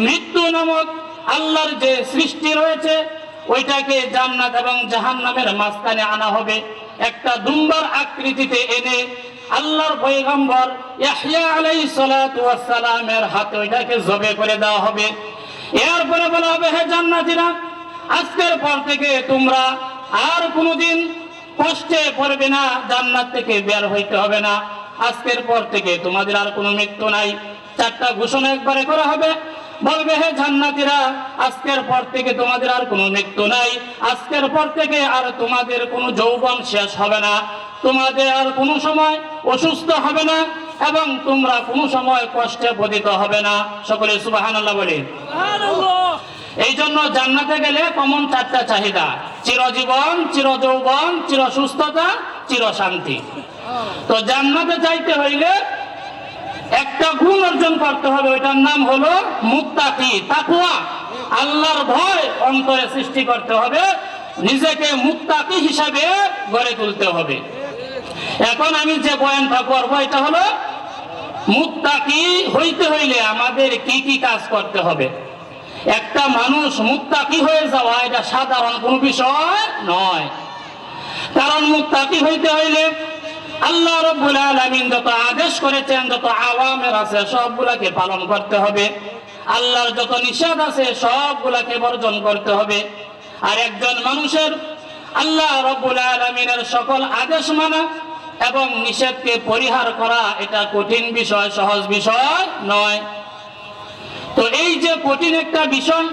মৃত্যু নামক আল্লাহর যে সৃষ্টি রয়েছে ওইটাকে জান্নাত এবং জাহান্নামের মাঝখানে আনা হবে। একটা দুম্বার আকৃতিতে এনে আল্লাহর পয়গম্বর ইয়াহইয়া আলাইহিস সালাতু ওয়াস সালামের হাতে ওইটাকে জবে করে দেওয়া হবে। এরপরে বলা হবে, হে জান্নাতীরা, আজকের পর থেকে তোমরা আর কোনোদিন কষ্টে পড়বে না, জান্নাত থেকে বের হইতে হবে না। আজকের পর থেকে তোমাদের আর কোনো মৃত্যু নাই। চারটা ঘোষণা একবারে করা হবে। বলবে, হে জান্নাতীরা, আজকের পর থেকে তোমাদের আর কোনো মৃত্যু নাই। আজকের পর থেকে আর তোমাদের কোনো যৌবন শেষ হবে না। তোমাদের আর কোনো সময় অসুস্থ হবে না এবং তোমরা কোনো সময় কষ্টে পতিত হবে না। সকলে সুবহানাল্লাহ বলে। এই জন্য জান্নাতে গেলে কমন চারটা চাহিদা: চিরজীবন, চিরযৌবন, চিরসুস্থতা, চিরশান্তি। তো জান্নাতে যাইতে হইলে একটা গুণ অর্জন করতে হবে, ওইটার নাম হলো মুত্তাকি, তাকওয়া। আল্লাহর ভয় অন্তরে সৃষ্টি করতে হবে, নিজেকে মুত্তাকি হিসাবে গড়ে তুলতে হবে। এখন আমি যে বয়ানটা করবো এটা হলো মুত্তাকি হইতে হইলে আমাদের কি কি কাজ করতে হবে। একটা মানুষ মুত্তাকি হয়ে যাওয়া এটা সাধারণ কোনো বিষয় নয়। কারণ মুত্তাকি হইতে হইলে আল্লাহ রাব্বুল আলামিন যত আদেশ করেছেন, যত আওয়ামের আছে সবগুলাকে পালন করতে হবে। আল্লাহর যত নিষেধ আছে সবগুলাকে বর্জন করতে হবে। আর একজন মানুষের আল্লাহ রাব্বুল আলামিনের সকল আদেশ মানা এবং নিষেধকে পরিহার করা এটা কঠিন বিষয়, সহজ বিষয় নয়। তো এই যে কঠিন একটা বিষয়,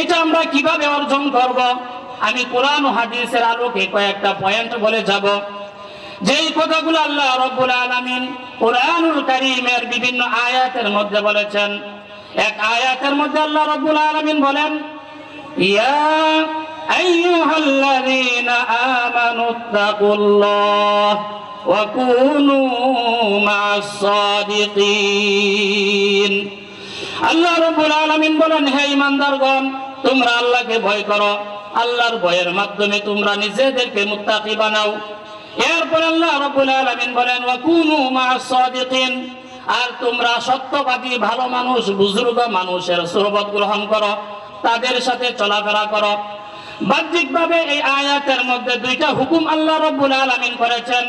এটা আমরা কিভাবে অর্জন করব? আমি কোরআন ও হাদিসের আলোকে কয়েকটা পয়েন্ট বলে যাব। যেই কথাগুলো আল্লাহ রাব্বুল আলামিন কোরআনুল কারীমের বিভিন্ন আয়াতের মধ্যে বলেছেন। এক আয়াতের মধ্যে আল্লাহ রাব্বুল আলামিন বলেন, ইয়া আইয়ুহাল্লাযীনা আমানুত্তাকুল্লাহ ওয়া কুনু মা'আস সাদিকিন। আল্লাহ রাব্বুল আলামিন বলেন, হে ঈমানদারগণ, তোমরা আল্লাহকে ভয় করো। আল্লাহর ভয়ের মাধ্যমে তোমরা নিজেদেরকে মুত্তাকি বানাও। এরপর আল্লাহ রাব্বুল আলামিন বলেন, ওয়া কুনু মা'আস সাদিকিন, আর তোমরা সত্যবাদী ভালো মানুষ, বুজুর্গ মানুষের সুহবত গ্রহণ করো, তাদের সাথে চলাফেরা করো। বাহ্যিকভাবে এই আয়াতের মধ্যে দুইটা হুকুম আল্লাহ রাব্বুল আলামিন করেছেন।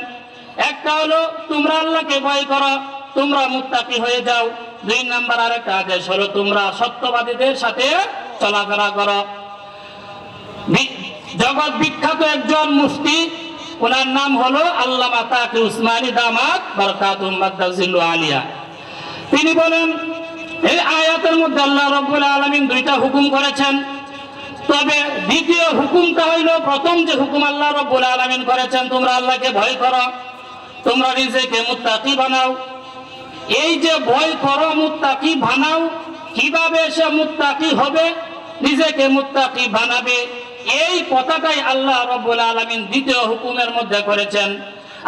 একটা হলো তোমরা আল্লাহকে ভয় করো, তোমরা মুত্তাকি হয়ে যাও। দুই নাম্বার আরেকটা আদেশ হলো তোমরা সত্যবাদীদের সাথে চলাফেরা করো। জগৎ বিখ্যাত একজন মুফতি, ওনার নাম হলো আল্লামা তাকি উসমানী দামাত বারাকাতুহু মাদ্দাজিল্লু আলিয়া। তিনি বলেন, এই আয়াতের মধ্যে আল্লাহ রাব্বুল আলামিন দুইটা হুকুম করেছেন। তবে দ্বিতীয় হুকুমটা হইল, প্রথম যে হুকুম আল্লাহ রাব্বুল আলামিন করেছেন, তোমরা আল্লাহকে ভয় করো, তোমরা নিজেকে মুত্তাকি বানাও। এই যে ভয় করো, মুত্তাকি বানাও, কিভাবে সে মুত্তাকি হবে, নিজেকে মুত্তাকি বানাবে, এই কথাটাই আল্লাহ রাব্বুল আলামিন দ্বিতীয় হুকুমের মধ্যে করেছেন।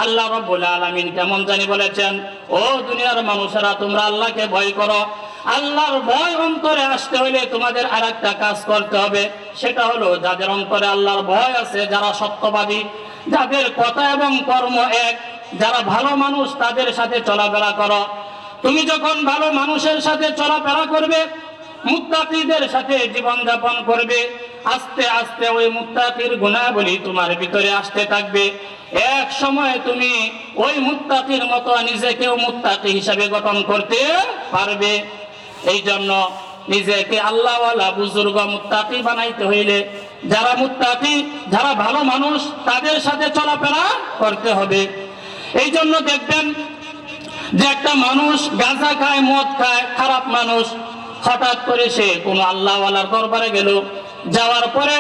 আল্লাহ রাব্বুল আলামিন কেমন জানি বলেছেন, ও দুনিয়ার মানুষেরা, তোমরা আল্লাহকে ভয় করো। আল্লাহর ভয় অন্তরে আসতে হইলে তোমাদের আরেকটা কাজ করতে হবে, সেটা হলো যাদের অন্তরে আল্লাহর ভয় আছে, যারা সত্যবাদী, যাদের কথা এবং কর্ম এক, যারা ভালো মানুষ, তাদের সাথে চলাফেরা করো। তুমি যখন ভালো মানুষের সাথে চলাফেরা করবে, মুত্তাকিদের সাথে জীবন যাপন করবে, আস্তে আস্তে ওই মুত্তাকির গুণাবলী তোমার ভিতরে আসতে থাকবে। এক সময় তুমি ওই মুত্তাকির মতো নিজেকেও মুত্তাকি হিসাবে গঠন করতে পারবে। এই জন্য নিজেকে আল্লাহওয়ালা বুজুর্গ মুত্তাকি বানাইতে হইলে যারা মুত্তাকি, যারা ভালো মানুষ, তাদের সাথে চলাফেরা করতে হবে। এই জন্য দেখবেন যে একটা মানুষ গাঁজা খায়, মদ খায়, খারাপ মানুষ, হঠাৎ করে সে কোনো আল্লাহওয়ালার দরবারে গেল, যাওয়ার পরে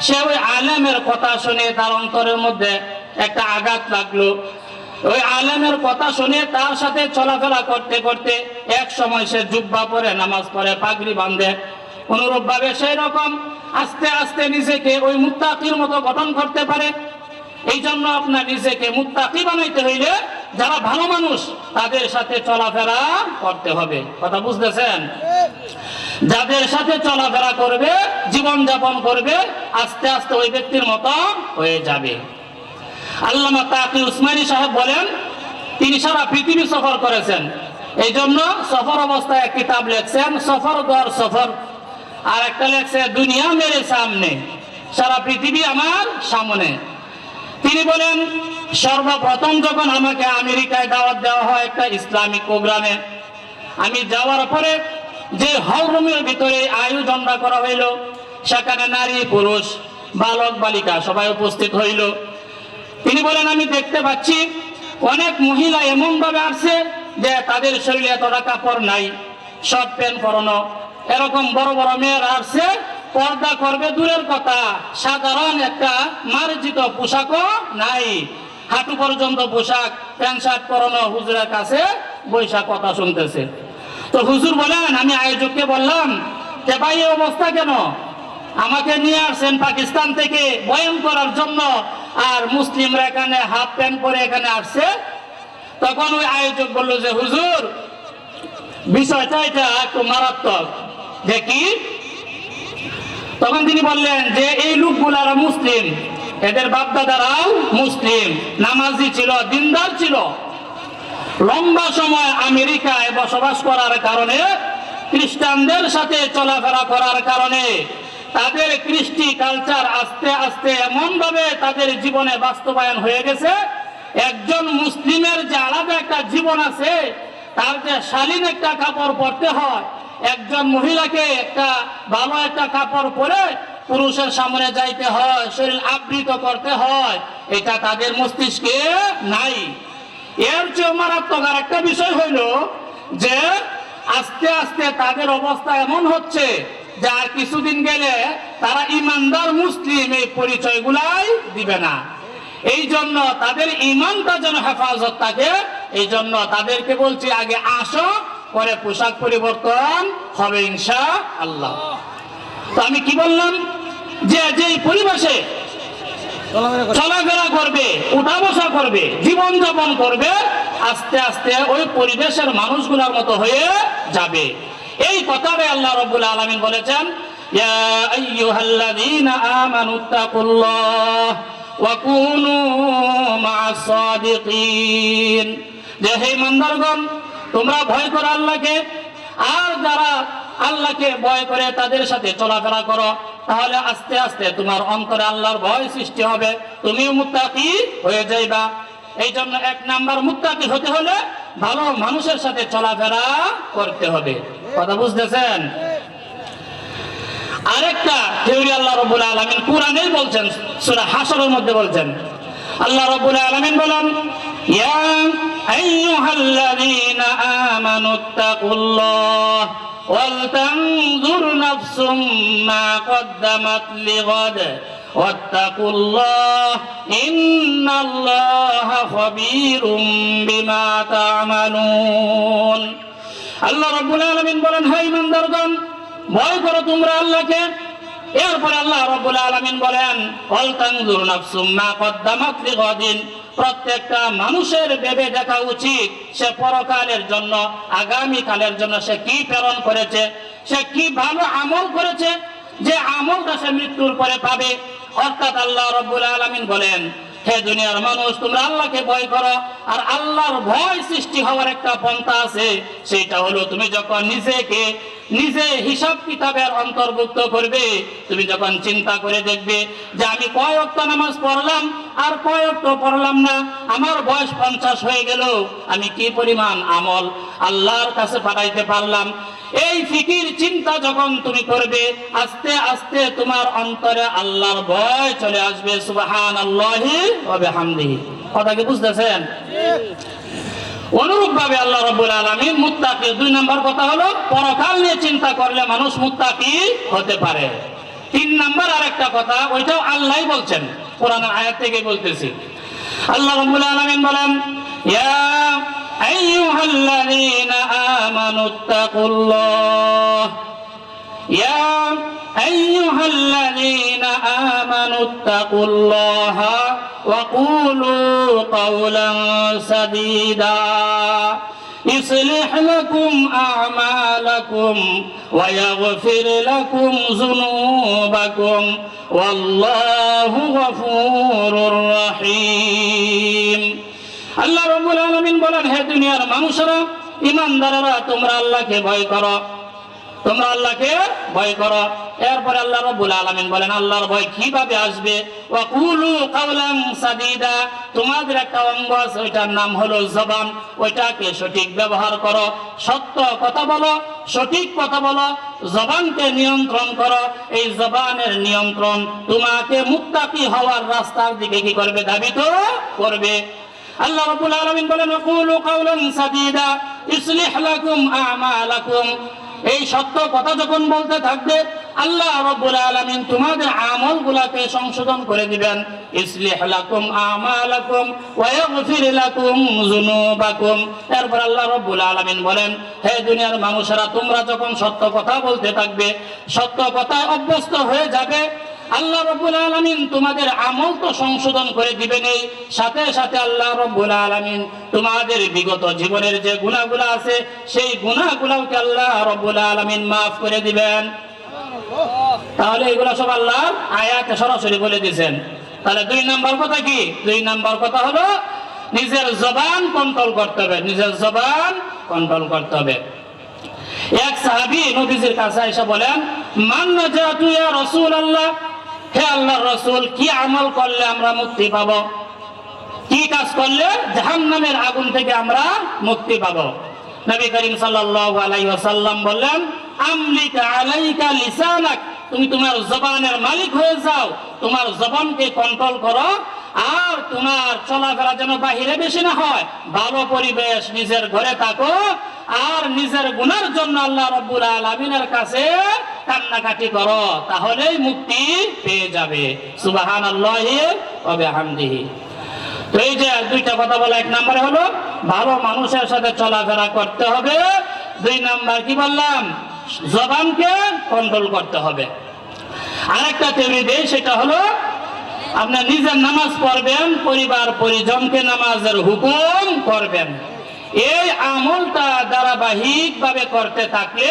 সে ওই আলেমের কথা শুনে তার অন্তরের মধ্যে একটা আঘাত লাগলো। ওই আলেমের কথা শুনে তার সাথে চলাফেরা করতে করতে এক সময় সে জুব্বা পরে, নামাজ পড়ে, পাগড়ি বাঁধে। অনুরূপ ভাবে সেই রকম আস্তে আস্তে নিজেকে ওই মুত্তাকির মতো গঠন করতে পারে। এই জন্য আপনার নিজেকে মুত্তাকি বানাইতে হইলে যারা ভালো মানুষ তাদের সাথে চলাফেরা করতে হবে। কথা বুঝতেছেন? যাদের সাথে চলাফেরা করবে, জীবন যাপন করবে, আস্তে আস্তে ওই ব্যক্তির মতো হয়ে যাবে। আল্লামা তাকি উসমানী সাহেব বলেন, তিনি সারা পৃথিবী সফর করেছেন। এই জন্য সফর অবস্থায় এক কিতাব লেখছেন, সফর দর সফর, আর একটা লেখছে দুনিয়া মেরে সামনে, সারা পৃথিবী আমার সামনে। তিনি বলেন, সর্বপ্রথম যখন আমাকে আমেরিকায় দাওয়াত দেওয়া হয় একটা ইসলামিক প্রোগ্রামে, আমি যাওয়ার পরে যে হলরুমের ভিতরে আয়োজনটা করা হইল, সেখানে নারী পুরুষ বালক বালিকা সবাই উপস্থিত হইল। তিনি বলেন, আমি দেখতে পাচ্ছি অনেক মহিলা এমন ভাবে আসছে যে তাদের শরীরে এতটা কাপড় নাই, শর্ট প্যান্ট পরানো, এরকম বড় বড় মেয়েরা আসছে, পর্দা করবে দূরের কথা, সাধারণ একটা মার্জিত পোশাকও নাই, হাঁটু পর্যন্ত পোশাক, প্যান্ট শার্ট পরানো হুজুরের কাছে বৈশা কথা শুনতেছে। তো হুজুর বলেন, আমি আয়োজককে বললাম যে ভাই এই অবস্থা কেন? আমাকে নিয়ে আসছেন পাকিস্তান থেকে বয়ান করার জন্য, আর মুসলিমরা এখানে হাফ প্যান্ট পরে এখানে আসছে। তখন ওই আয়োজক বলল যে হুজুর, বিষয়টা এটা একটু মারাত্মক। দেখি, তখন তিনি বললেন যে এই লোকগুলারা মুসলিম, এদের বাপদাদারাও মুসলিম, নামাজি ছিল, দিনদার ছিল, লম্বা সময় আমেরিকায় বসবাস করার কারণে, খ্রিস্টানদের সাথে চলাফেরা করার কারণে তাদের কৃষ্টি কালচার আস্তে আস্তে এমন ভাবে তাদের জীবনে বাস্তবায়ন হয়ে গেছে। একজন মুসলিমের যে আলাদা একটা জীবন আছে, তার যে শালীন একটা কাপড় পরতে হয়, একজন মহিলাকে একটা ভালো একটা কাপড় পরে পুরুষের সামনে যাইতে হয়, শরীর আবৃত করতে হয়, এটা তাদের মস্তিষ্কে নাই। এর চেয়ে মারাত্মক আর একটা বিষয় হইল যে আস্তে আস্তে তাদের অবস্থা এমন হচ্ছে যে আর কিছুদিন গেলে তারা ইমানদার মুসলিম এই পরিচয়গুলাই দিবে না। এই জন্য তাদের ইমানটা যেন হেফাজত থাকে, এই জন্য তাদেরকে বলছি আগে আসো, পরে পোশাক পরিবর্তন হবে ইনশাআল্লাহ। তো আমি কি বললাম, যে যেই পরিবেশে চলাফেরা করবে, উঠা বসা করবে, জীবন যাপন করবে, আস্তে আস্তে ওই পরিবেশের মানুষগুলোর মতো হয়ে যাবে। এই কথাটাই আল্লাহ রাব্বুল আলামিন বলেছেন, ইয়া আইয়ুহাল্লাযীনা আমানুত্তাকুল্লাহ ওয়া কুনু মা'আস সাদিকিন, যে হে ইমানদারগণ, তোমরা ভয় করো আল্লাহকে, আর যারা আল্লাহকে ভয় করে তাদের সাথে চলাফেরা করো, তাহলে আস্তে আস্তে তোমার অন্তরে আল্লাহর ভয় সৃষ্টি হবে, তুমিও মুত্তাকি হয়ে যাইবা। এই জন্য এক নাম্বার মুত্তাকি হতে হলে ভালো মানুষের সাথে চলাফেরা করতে হবে। কথা বুঝতেছেন? আরেকটা থিওরি আল্লাহ রাব্বুল আলামিন কুরআনেই বলছেন, সূরা হাশরের মধ্যে বলছেন, আল্লাহ রাব্বুল আলামিন বলেন, ইয়া আইয়ুহাল্লাযীনা আমানুত্তাকুল্লাহ ওয়াল তানজুর নাফসুম মা কদ্দামাত লিগাদ ওয়াত্তাকুল্লাহ ইন্নাল্লাহা খাবীরুম বিমা তা'মালুন। আল্লাহ রাব্বুল আলামিন বলেন, হে ইমানদারগণ, ভয় করো তোমরা আল্লাহকে। এরপরে আল্লাহ রাব্বুল আলামিন বলেন, ওয়াল তানজুর নাফসুম মা কদ্দামাত লিগাদিন, প্রত্যেকটা মানুষের ভেবে দেখা উচিত সে পরকালের জন্য, আগামী কালের জন্য সে কি প্রেরণ করেছে, সে কি ভালো আমল করেছে, যে আমলটা সে মৃত্যুর পরে পাবে। অর্থাৎ আল্লাহ রাব্বুল আলামিন বলেন, হে দুনিয়ার মানুষ, তোমরা আল্লাহকে ভয় করো। আর আল্লাহর ভয় সৃষ্টি হওয়ার একটা পন্থা আছে, সেটা হলো তুমি যখন নিজেকে নিজে হিসাব কিতাবের অন্তর্ভুক্ত করবে। তুমি যখন চিন্তা করে দেখবে যে আমি কয় ওয়াক্ত নামাজ পড়লাম আর কয় ওয়াক্ত পড়লাম না, আমার বয়স 50 হয়ে গেল, আমি কি পরিমাণ আমল আল্লাহর কাছে পাঠাইতে পারলাম, এই ফিকির চিন্তা যখন তুমি করবে, আস্তে আস্তে তোমার অন্তরে আল্লাহর ভয় চলে আসবে। সুবহানাল্লাহি ওয়া বিহামদিহি। কথা কি বুঝতেছেন? অনুরূপ ভাবে আল্লাহ রাব্বুল আলামিন মুত্তাকি, 2 নম্বর কথা হলো পরকাল নিয়ে চিন্তা করলে মানুষ মুত্তাকি হতে পারে। 3 নম্বর আরেকটা কথা, ওইটাও আল্লাহই বলছেন, কোরআনের আয়াত থেকে বলতেছি। আল্লাহ রাব্বুল আলামিন বলেন, ইয়া আইয়ুহাল্লাযীনা আমানুত্তাকুল্লাহ, ইয়া আইয়ুহাল্লাযীনা আমানুত্তাকুল্লাহা ওয়া কুলু কাওলান সাদীদা يصلح لكم أعمالكم ويغفر لكم ذنوبكم والله غفور رحيم। আল্লাহ রাব্বুল আলামিন বলেন, হে দুনিয়ার মানুষেরা, ঈমানদারেরা, তোমরা আল্লাহকে ভয় করো, তোমরা আল্লাহকে ভয় করো। এরপরে আল্লাহ রাব্বুল আলামিন বলেন আল্লাহর ভয় কিভাবে আসবে, ওয়া কুলু কাওলান সাদীদা, তোমাদের একটা অঙ্গ আছে, ওইটার নাম হলো জবান, ওইটাকে সঠিক ব্যবহার করো, সত্য কথা বলো, সঠিক কথা বলো, জবানকে নিয়ন্ত্রণ করো। এই জবানের নিয়ন্ত্রণ তোমাকে মুত্তাকি হওয়ার রাস্তার দিকে কি করবে? ধাবিত করবে। আল্লাহ রাব্বুল আলামিন বলেন, ওয়া কুলু কাওলান সাদীদা ইসলিহ লাকুম আমালাকুম, এই সত্য কথা যখন বলতে থাকবে, আল্লাহ রাব্বুল আলামিন তোমাদের আমলগুলোকে সংশোধন করে দিবেন। ইসলিহ লাকুম আমালাকুম ওয়া ইয়াগফির লাকুম যুনুবাকুম। এরপর আল্লাহ রাব্বুল আলামিন বলেন, হে দুনিয়ার মানুষেরা, তোমরা যখন সত্য কথা বলতে থাকবে, সত্য কথায় অভ্যস্ত হয়ে যাবে, আল্লাহ রাব্বুল আলামিন তোমাদের আমল তো সংশোধন করে দিবেন, এই সাথে সাথে আল্লাহ রাব্বুল আলামিন তোমাদের বিগত জীবনের যে গুনাহগুলো আছে, সেই গুনাহগুলোকে আল্লাহ রাব্বুল আলামিন maaf করে দিবেন। তাহলে এগুলো সব আল্লাহর আয়াতে সরাসরি বলে দিয়েছেন। তাহলে 2 নম্বর কথা কি? 2 নম্বর কথা হলো নিজের জবান কন্ট্রোল করতে হবে, নিজের জবান কন্ট্রোল করতে হবে। এক সাহাবী নবীজির কাছে এসে বলেন, মান নাজাতু ইয়া রাসূলুল্লাহ, হে আল্লাহর রাসূল, কি আমল করলে আমরা মুক্তি পাবো, কি কাজ করলে জাহান্নামের আগুন থেকে আমরা মুক্তি পাবো? নবী করিম সাল্লাল্লাহু আলাইহি ওয়াসাল্লাম বললেন, আমলিক আলাইকা লিসানাক, তুমি তোমার জবানের মালিক হয়ে যাও, তোমার জবানকে কন্ট্রোল করো, আর তোমার চলাফেরা যেন বাহিরে বেশি না হয়, ভালো পরিবেশ, নিজের ঘরে থাকো, আর নিজের গুনার জন্য আল্লাহ রাব্বুল আলামিনের কাছে কান্নাকাটি করো, তাহলেই মুক্তি পেয়ে যাবে। সুবহানাল্লাহি ওয়া বিহামদিহি। তো এই যে 2টা কথা বলা, 1 নম্বরে হলো ভালো মানুষের সাথে চলাফেরা করতে হবে, 2 নাম্বার কি বললাম? জবানকে কন্ট্রোল করতে হবে। আরেকটা থিওরি দেই, সেটা হলো আপনি নিজের নামাজ পড়বেন, পরিবার পরিজনকে নামাজের হুকুম করবেন। এই আমলটা ধারাবাহিক ভাবে করতে থাকলে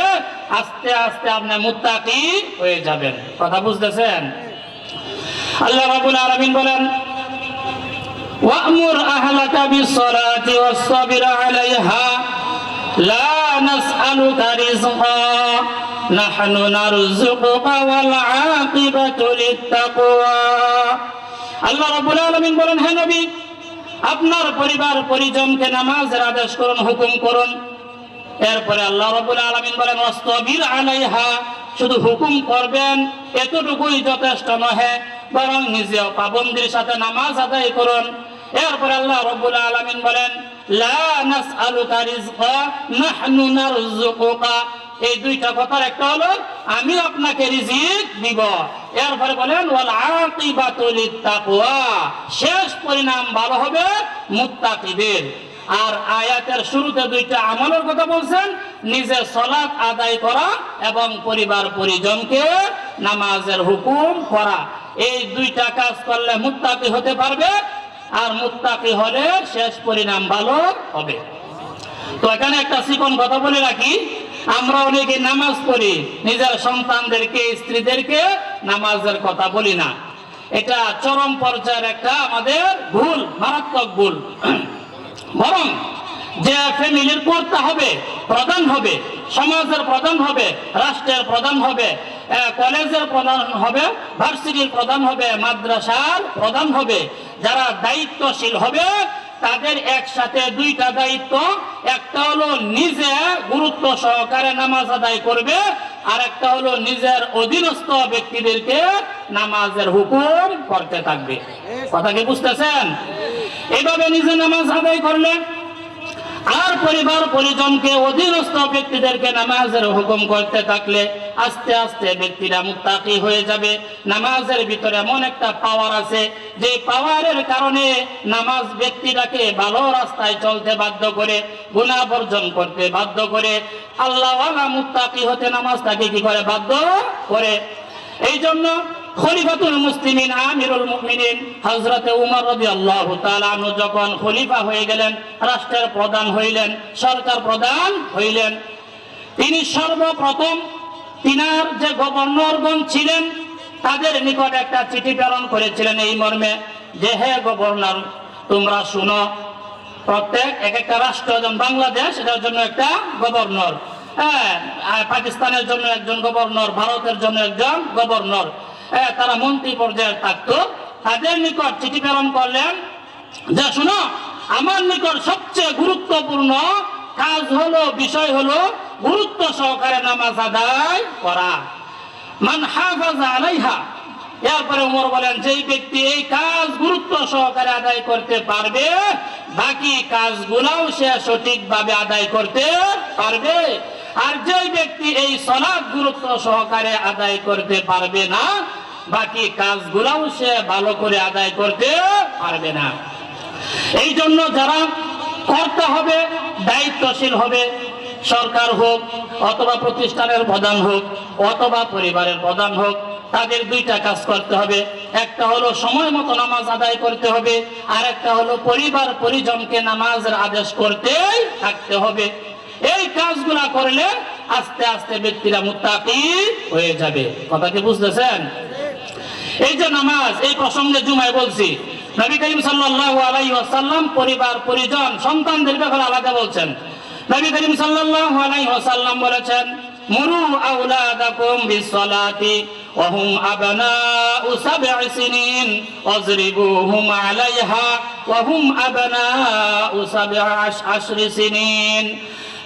আস্তে আস্তে আপনি মুত্তাকি হয়ে যাবেন। কথা বুঝতেছেন? আল্লাহ রাব্বুল আলামিন বলেন, ওয়া'মুর আহলাকা বিস-সালাতি ওয়াস-সাবির আলাইহা লা নাসআলুকা রিজকা নাহনু নারযুকুকা ওয়াল আকিবাতু লিত-তাকওয়া। আল্লাহ রাব্বুল আলামিন বলেন, হে নবী, আপনার পরিবার পরিজনকে নামাজের আদেশ করুন, হুকুম করুন। এরপরে আল্লাহ রাব্বুল আলামিন বলেন, ওয়াসতাবির আলাইহা, শুধু হুকুম করবেন এতটুকুই যথেষ্ট নহে, বরং নিজেও পাবন্দির সাথে নামাজ আদায় করুন। এরপরে আল্লাহ রাব্বুল আলামিন বলেন, লা নাসআলুকা রিজকা নাহনু নারযুকুকা, এই 2টা কথার একটা হলো আমি আপনাকে রিজিক দিব। এরপরে বলেন, ওয়াল আকিবাতু লিত-তাকওয়া, শেষ পরিণাম ভালো হবে মুত্তাকিদের। আর আয়াতের শুরুতে 2টা আমলের কথা বলছেন, নিজে সালাত আদায় করা এবং পরিবার পরিজনকে নামাজের হুকুম করা। এই 2টা কাজ করলে মুত্তাকি হতে পারবে, আর মুত্তাকি হলে শেষ পরিণাম ভালো হবে। তো এখানে একটা চিকন কথা বলে রাখি, আমরা অনেকে নামাজ পড়ি, নিজের সন্তানদেরকে, স্ত্রীদেরকে নামাজের কথা বলি না। এটা চরম পর্যায়ের একটা আমাদের ভুল, মারাত্মক ভুল। বরং যে ফ্যামিলির করতে হবে প্রধান হবে, সমাজের প্রধান হবে, রাষ্ট্রের প্রধান হবে, কলেজের প্রধান হবে, ভার্সিটির প্রধান হবে, মাদ্রাসার প্রধান হবে। যারা দায়িত্বশীল হবে তাদের একসাথে দুইটা দায়িত্ব, একটা হলো নিজে গুরুত্ব সহকারে নামাজ আদায় করবে, আর একটা হলো নিজের অধীনস্থ ব্যক্তিদেরকে নামাজের হুকুম করতে থাকবে। কথা কি বুঝতেছেন? এইভাবে নিজে নামাজ আদায় করলে আর পরিবার পরিজনকে অধীনস্থ ব্যক্তিদেরকে নামাজের হুকুম করতে থাকলে আস্তে আস্তে ব্যক্তিরা মুত্তাকি হয়ে যাবে। নামাজের ভিতরে এমন একটা পাওয়ার আছে যে পাওয়ারের কারণে নামাজ ব্যক্তিটাকে ভালো রাস্তায় চলতে বাধ্য করে, গুনাহ বর্জন করতে বাধ্য করে, আল্লাহওয়ালা মুত্তাকি হতে নামাজটাকে কি করে বাধ্য করে। এই জন্য খলিফাতুল মুসলিমিন আমিরুল মুমিনিন হযরতে উমর রাদিয়াল্লাহু তাআলা আনহু যখন খলিফা হয়ে গেলেন, রাষ্ট্রের প্রধান হইলেন, সরকার প্রধান হইলেন, তিনি সর্বপ্রথম তিনার যে গভর্নরগণ ছিলেন তাদের নিকট একটা চিঠি প্রেরণ করেছিলেন এই মর্মে যে, হে গভর্নর, তোমরা শুনো, প্রত্যেক এক একটা রাষ্ট্র, যেমন বাংলাদেশ এটার জন্য একটা গভর্নর, পাকিস্তানের জন্য একজন গভর্নর, ভারতের জন্য একজন গভর্নর, তারা মন্ত্রী পর্যায়ে থাকতো। তাদের নিকট চিঠি প্রেরণ করলেন যে, শুনো, আমার নিকট সবচেয়ে গুরুত্বপূর্ণ কাজ হলো, বিষয় হলো গুরুত্ব সহকারে নামাজ আদায় করা। মান হাফাজা আলাইহা। এরপরে ওমর বলেন, যেই ব্যক্তি এই কাজ গুরুত্ব সহকারে আদায় করতে পারবে, বাকি কাজগুলোও সে সঠিকভাবে আদায় করতে পারবে। আর যেই ব্যক্তি এই সালাত গুরুত্ব সহকারে আদায় করতে পারবে না, বাকি কাজগুলোও সে ভালো করে আদায় করতে পারবে না। এই জন্য যারা কর্তা হবে, দায়িত্বশীল হবে, সরকার হোক অথবা প্রতিষ্ঠানের প্রধান হোক অথবা পরিবারের প্রধান হোক, তাদের দুইটা কাজ করতে হবে। একটা হলো সময় মতো নামাজ আদায় করতে হবে, আর একটা হলো পরিবার পরিজনকে নামাজের আদেশ করতেই থাকতে হবে। এই কাজগুলা করলে আস্তে আস্তে ব্যক্তিরা মুত্তাকি হয়ে যাবে। কথা কি বুঝতেছেন? এই যে নামাজ, এই প্রসঙ্গে জুমায় বলছি, নবী করিম সাল্লাল্লাহু আলাইহি ওয়াসাল্লাম পরিবার পরিজন সন্তানদের ব্যাপারে আলাদা বলছেন। নবী করিম সাল্লাল্লাহু আলাইহি ওয়াসাল্লাম বলেছেন, মুরু আওলাদাকুম বিসসালাতি ওয়া হুম আবনাউ সাব'i সিনিন ওয়াজরিবুহুম আলাইহা ওয়া হুম আবনাউ সাব'i আশরি সিনিন।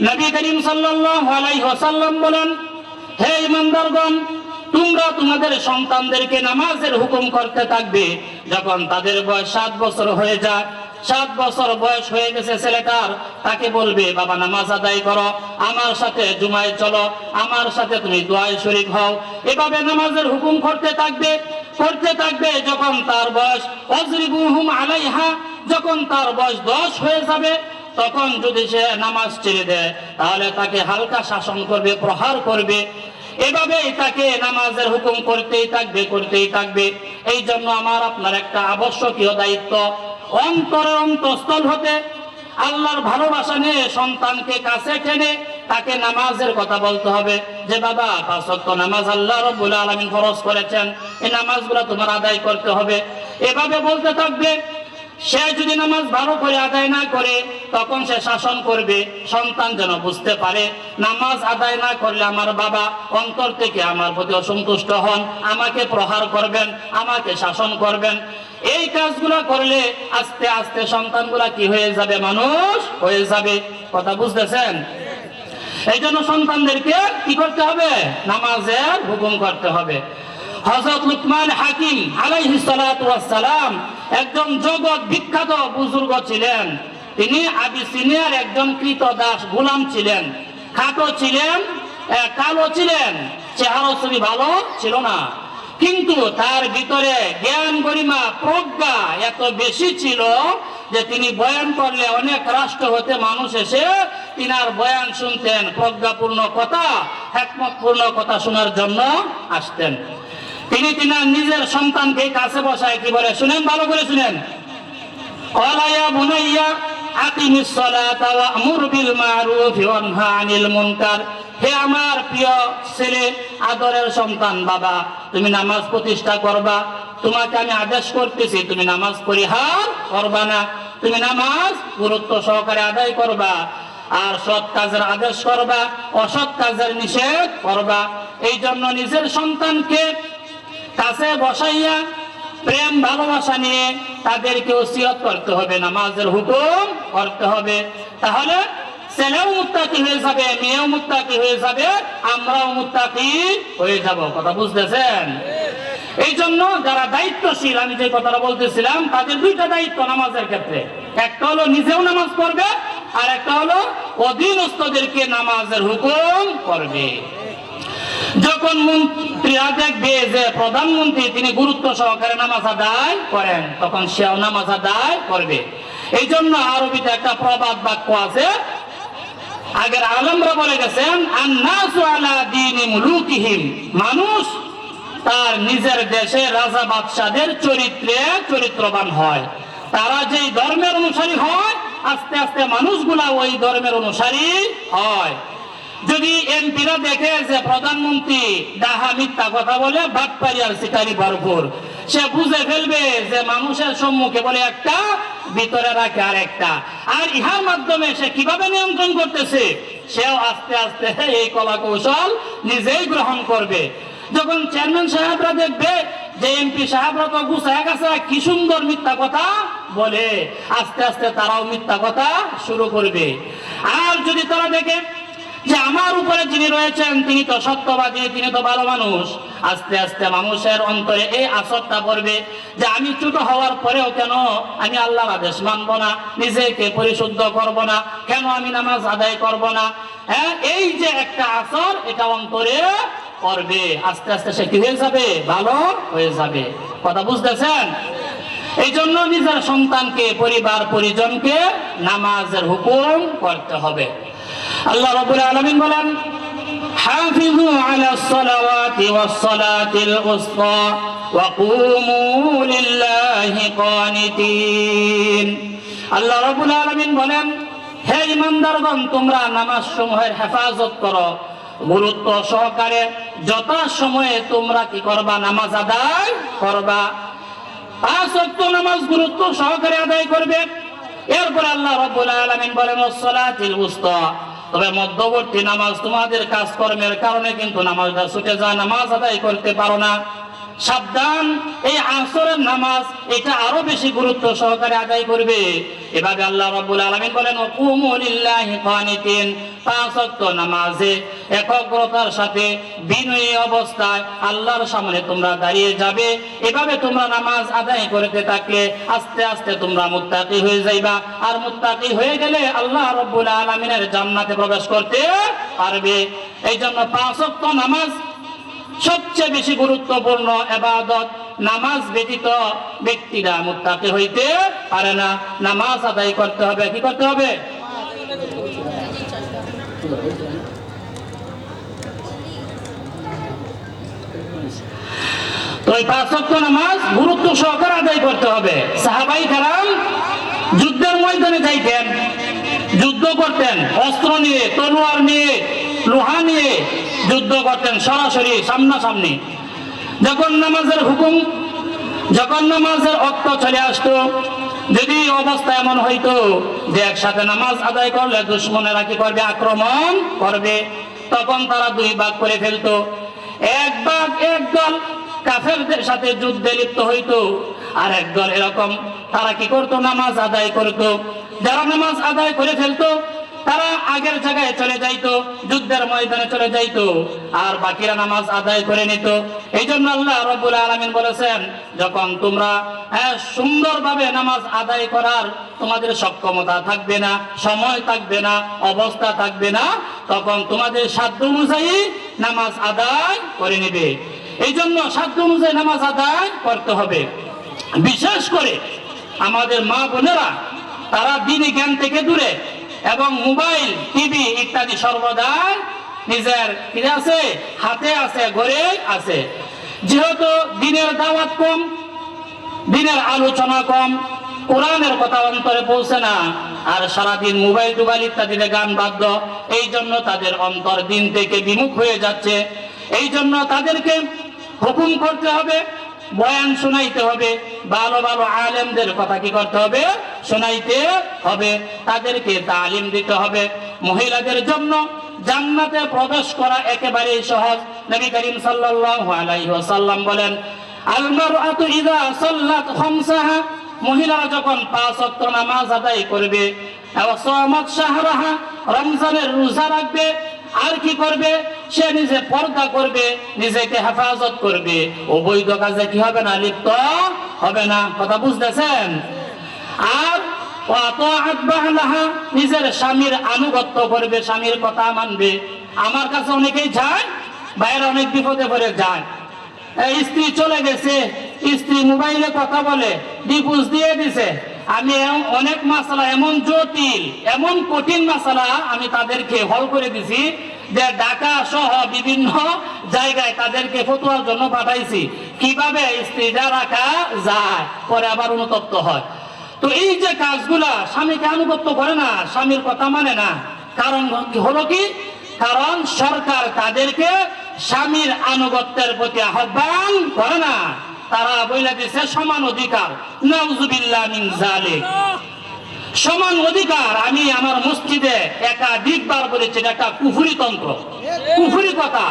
নবী করিম সাল্লাল্লাহু আলাইহি ওয়াসাল্লাম বলেন, হে ঈমানদারগণ, তোমরা তোমাদের সন্তানদেরকে নামাজের হুকুম করতে থাকবে। যখন তাদের বয়স 7 বছর হয়ে যায়, 7 বছর বয়স হয়ে গেছে ছেলেটার, তাকে বলবে, বাবা নামাজ আদায় করো, আমার সাথে জুমায় চলো, আমার সাথে তুমি দোয়ায় শরীক হও। এভাবে নামাজের হুকুম করতে থাকবে, করতে থাকবে। যখন তার বয়স ওয়াজরিবুহুম আলাইহা, যখন তার বয়স 10 হয়ে যাবে, তখন যদি সে নামাজ ছেড়ে দেয়, তাহলে তাকে হালকা শাসন করবে, প্রহার করবে। এভাবেই তাকে নামাজের হুকুম করতেই থাকবে, করতেই থাকবে। এই জন্য আমার আপনার একটা আবশ্যকীয় দায়িত্ব, অন্তরের অন্তঃস্থল হতে আল্লাহর ভালোবাসা নিয়ে সন্তানকে কাছে টেনে তাকে নামাজের কথা বলতে হবে যে, বাবা 5 ওয়াক্ত নামাজ আল্লাহ রাব্বুল আলামিন ফরজ করেছেন, এই নামাজগুলো তোমার আদায় করতে হবে। এভাবে বলতে থাকবে। সে যদি নামাজ ভালো করে আদায় না করে, তখন সে শাসন করবে, সন্তান যেন বুঝতে পারে নামাজ আদায় না করলে আমার বাবা অন্তর থেকে আমার প্রতি অসন্তুষ্ট হন, আমাকে প্রহার করবেন, আমাকে শাসন করবেন। এই কাজগুলো করলে আস্তে আস্তে সন্তানগুলা কি হয়ে যাবে? মানুষ হয়ে যাবে। কথা বুঝতেছেন? এই জন্য সন্তানদেরকে কি করতে হবে? নামাজের হুকুম করতে হবে। হযরত লুকমান হাকিম আলাইহিস সালাতু ওয়াস সালাম একজন জগৎ বিখ্যাত বুজুর্গ ছিলেন। তিনি আবিসিনিয়ার একজন কৃতদাস গোলাম ছিলেন। খাটো ছিলেন, কালো ছিলেন, চেহারা ছবি ভালো ছিল না, কিন্তু তার ভিতরে জ্ঞান গরিমা প্রজ্ঞা এত বেশি ছিল যে তিনি বয়ান করলে অনেক রাষ্ট্র হতে মানুষ এসে তিনার বয়ান শুনতেন, প্রজ্ঞাপূর্ণ কথা, হিকমতপূর্ণ কথা শোনার জন্য আসতেন। তিনি তিনার নিজের সন্তানকে কাছে বসায় কি বলে শুনেন, ভালো করে শুনেন। ক্বালা ইয়া বুনাইয়া আকিমিস সালাতা ওয়া'মুর বিল মা'রুফ ওয়ানহা আনিল মুনকার। হে আমার প্রিয় ছেলে, আদরের সন্তান, বাবা তুমি নামাজ প্রতিষ্ঠা করবা, তোমাকে আমি আদেশ করতেছি তুমি নামাজ পরিহার করবা না, তুমি নামাজ গুরুত্ব সহকারে আদায় করবা। আর সৎ কাজের আদেশ করবা, অসৎ কাজের নিষেধ করবা। এই জন্য নিজের সন্তানকে কাছে বসাইয়া প্রেম ভালোবাসা নিয়ে তাদেরকে ওসিয়ত করতে হবে, নামাজের হুকুম করতে হবে। তাহলে ছেলেও মুত্তাকি হয়ে যাবে, মেয়েও মুত্তাকি হয়ে যাবে, আমরাও মুত্তাকি হয়ে যাব। কথা বুঝতেছেন? এই জন্য যারা দায়িত্বশীল, আমি যে কথাটা বলতেছিলাম, তাদের দুইটা দায়িত্ব নামাজের ক্ষেত্রে। একটা হলো নিজেও নামাজ পড়বে, আর একটা হলো অধীনস্থদেরকে নামাজের হুকুম করবে। যখন মন্ত্রীরা দেখবে যে প্রধানমন্ত্রী তিনি গুরুত্ব সহকারে নামাজ আদায় করেন, তখন সেও নামাজ আদায় করবে। এই জন্য আরবিতে একটা প্রবাদ বাক্য আছে, আগের আলেমরা বলে গেছেন, আন্নাসু আলা দীনি মুলুকিহিম, মানুষ তার নিজের দেশে রাজা বাদশাদের চরিত্রে চরিত্রবান হয়। তারা যেই ধর্মের অনুসারী হয়, আস্তে আস্তে মানুষগুলা ওই ধর্মের অনুসারী হয়। যদি এমপিরা দেখে যে প্রধানমন্ত্রী ডাহা মিথ্যা কথা বলে, বাটপারি আর শিকারি ভরপুর, সে বুঝে ফেলবে যে মানুষের সম্মুখে বলে একটা, ভিতরে রাখে আর একটা, আর ইহার মাধ্যমে সে কিভাবে নিয়ন্ত্রণ করতেছে, সেও আস্তে আস্তে এই কলা কৌশল নিজেই গ্রহণ করবে। যখন চেয়ারম্যান সাহেবরা দেখবে যে এমপি সাহেবরা তো গুছায় গেছে, কি সুন্দর মিথ্যা কথা বলে, আস্তে আস্তে তারাও মিথ্যা কথা শুরু করবে। আর যদি তারা দেখে যে আমার উপরে যিনি রয়েছেন তিনি তো সত্যবাদী, তিনি তো ভালো মানুষ, আস্তে আস্তে মানুষের অন্তরে এই আসরটা পড়বে যে আমি ছোট হওয়ার পরেও কেন আমি আল্লাহর আদেশ মানব না, নিজেকে পরিশুদ্ধ করব না, কেন আমি নামাজ আদায় করব না। হ্যাঁ, এই যে একটা আসর, এটা অন্তরে পড়বে, আস্তে আস্তে সে কি হয়ে যাবে, ভালো হয়ে যাবে। কথা বুঝতেছেন? এই জন্য নিজের সন্তানকে, পরিবার পরিজনকে নামাজের হুকুম করতে হবে। আল্লাহ রাব্বুল আলামিন বলেন, হাফিজু আলাস সালাওয়াতি ওয়াস সালাতিল উসতা ওয়া কুমু লিল্লাহি কানিতিন। আল্লাহ রাব্বুল আলামিন বলেন, হে ঈমানদারগণ, তোমরা নামাজ সমূহের হেফাজত করো, গুরুত্ব সহকারে যথা সময়ে তোমরা কি করবা, নামাজ আদায় করবা। 5 ওয়াক্ত নামাজ গুরুত্ব সহকারে আদায় করবে। এরপর আল্লাহ রাব্বুল আলামিন বলেন, ওয়াস-সালাতিল উসতা, তবে মধ্যবর্তী নামাজ, তোমাদের কাজকর্মের কারণে কিন্তু নামাজটা ছুটে যায়, নামাজ আদায় করতে পারো না, সাবধান, এই আসরের নামাজ এটা আরো বেশি গুরুত্ব সহকারে আদায় করবে। এভাবে আল্লাহ রাব্বুল আলামিন বলেন, কুমু লিল্লাহি কানিতিন, 5 ওয়াক্ত নামাজে একাগ্রতার সাথে বিনয়ী অবস্থায় আল্লাহর সামনে তোমরা দাঁড়িয়ে যাবে। এভাবে তোমরা নামাজ আদায় করতে থাকলে আস্তে আস্তে তোমরা মুত্তাকি হয়ে যাইবা, আর মুত্তাকি হয়ে গেলে আল্লাহ রাব্বুল আলামিনের জান্নাতে প্রবেশ করতে পারবে। এই জন্য 5 ওয়াক্ত নামাজ সবচেয়ে বেশি গুরুত্বপূর্ণ ইবাদত। নামাজ ব্যতীত ব্যক্তিরা মুত্তাকি হইতে পারে না। নামাজ আদায় করতে হবে। কি করতে হবে? তো এই 5 ওয়াক্ত নামাজ গুরুত্ব সহকারে আদায় করতে হবে। সাহাবাই কেরাম যুদ্ধের ময়দানে যাইতেন, যুদ্ধ করতেন, অস্ত্র নিয়ে, তলোয়ার নিয়ে, লোহা নিয়ে যুদ্ধ করতেন, সরাসরি সামনাসামনি। যখন নামাজের ওয়াক্ত চলে আসতো, যদি অবস্থা এমন হইতো যে একসাথে নামাজ আদায় করলে দুশমনেরা কি করবে, আক্রমণ করবে, তখন তারা 2 ভাগ করে ফেলতো। এক দল কাফেরদের সাথে যুদ্ধে লিপ্ত হইতো, আর একদল এরকম তারা কি করতো, নামাজ আদায় করতো। যারা নামাজ আদায় করে ফেলতো তারা আগের জায়গায় চলে যাইতো, যুদ্ধের ময়দানে চলে যাইতো, আর বাকিরা নামাজ আদায় করে নিত। এই জন্য আল্লাহ রাব্বুল আলামিন বলেছেন, যখন তোমরা সুন্দরভাবে নামাজ আদায় করার তোমাদের সক্ষমতা থাকবে না, সময় থাকবে না, অবস্থা থাকবে না, তখন তোমাদের সাধ্য অনুযায়ী নামাজ আদায় করে নেবে। এই জন্য সাধ্য অনুযায়ী নামাজ আদায় করতে হবে। বিশেষ করে আমাদের মা বোনেরা, তারা দ্বীনি জ্ঞান থেকে দূরে এবং মোবাইল, টিভি ইত্যাদি সর্বদাই নিজের আছে, হাতে আছে, ঘরে আছে। যেহেতু দিনের দাওয়াত কম, দিনের আলোচনা কম, কোরআনের কথা অন্তরে পৌঁছে না, আর সারাদিন মোবাইল টোবাইল ইত্যাদিতে গান বাদ্য, এই জন্য তাদের অন্তর দিন থেকে বিমুখ হয়ে যাচ্ছে। এই জন্য তাদেরকে হুকুম করতে হবে বয়ান শোনাইতে হবে, ভালো ভালো আলেমদের কথা কি করতে হবে, শোনাইতে হবে, তাদেরকে তালিম দিতে হবে। মহিলাদের জন্য জান্নাতে প্রবেশ করা একেবারেই সহজ। নবী করিম সাল্লাল্লাহু আলাইহি ওয়াসাল্লাম বলেন, আল মারআতু ইযা সাল্লাত খামসাহা, মহিলারা যখন 5 ওয়াক্ত নামাজ আদায় করবে, ওয়া সামাত শাহরাহা, রমজানের রোজা রাখবে, আর কি করবে, সে নিজে পর্দা করবে, নিজেকে হেফাজত করবে, অবৈধ কাজে কি হবে না, লিপ্ত হবে না। কথা বুঝতেছেন? আর নিজের স্বামীর আনুগত্য করবে, স্বামীর কথা মানবে। আমার কাছে অনেকেই যায়, বাইরে অনেক বিপদে পড়ে যায়, স্ত্রী চলে গেছে, স্ত্রী মোবাইলে কথা বলে, ডিভোর্স দিয়ে দিছে। আমি অনেক মাসালা, এমন জটিল এমন কঠিন মাসালা আমি তাদেরকে হল করে দিছি, যে ঢাকা সহ বিভিন্ন জায়গায় তাদেরকে ফতোয়ার জন্য পাঠাইছি, কিভাবে স্ত্রীটা রাখা যায়, পরে আবার অনুতপ্ত হয়। তো এই যে কাজগুলা, স্বামীকে আনুগত্য করে না, স্বামীর কথা মানে না, কারণ হলো কি, কারণ সরকার তাদেরকে স্বামীর আনুগত্যের প্রতি আহ্বান করে না। তারা বলে দিছে সমান অধিকার, নাউজুবিল্লাহ মিন যালিক। সমান অধিকার আমি আমার মসজিদে একাধিকবার বলেছি, এটা একটা কুফরি তন্ত্র, কুফরি কথা।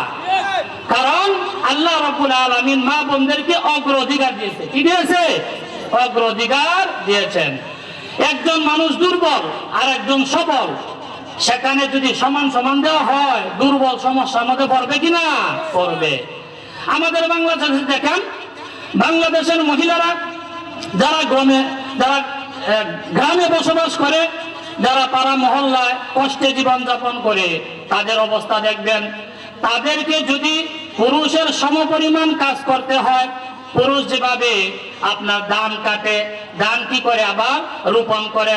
কারণ আল্লাহ রাব্বুল আলামিন মা বোনদেরকে অগ্রাধিকার দিয়েছে। কি দিয়েছে? অগ্রাধিকার দিয়েছেন। একজন মানুষ দুর্বল আর একজন সবল, সেখানে যদি সমান সমান দেওয়া হয়, দুর্বল সমস্যার মধ্যে পড়বে কিনা? পড়বে। আমাদের বাংলাদেশে দেখেন, বাংলাদেশের মহিলারা যারা গ্রামে বসবাস করে, যারা পাড়া মহল্লায় কষ্টে জীবনযাপন করে, তাদের অবস্থা দেখবেন, তাদেরকে যদি পুরুষের সমপরিমাণ কাজ করতে হয়, পুরুষ যেভাবে আপনার ধান কাটে, ধান কি করে আবার রোপণ করে,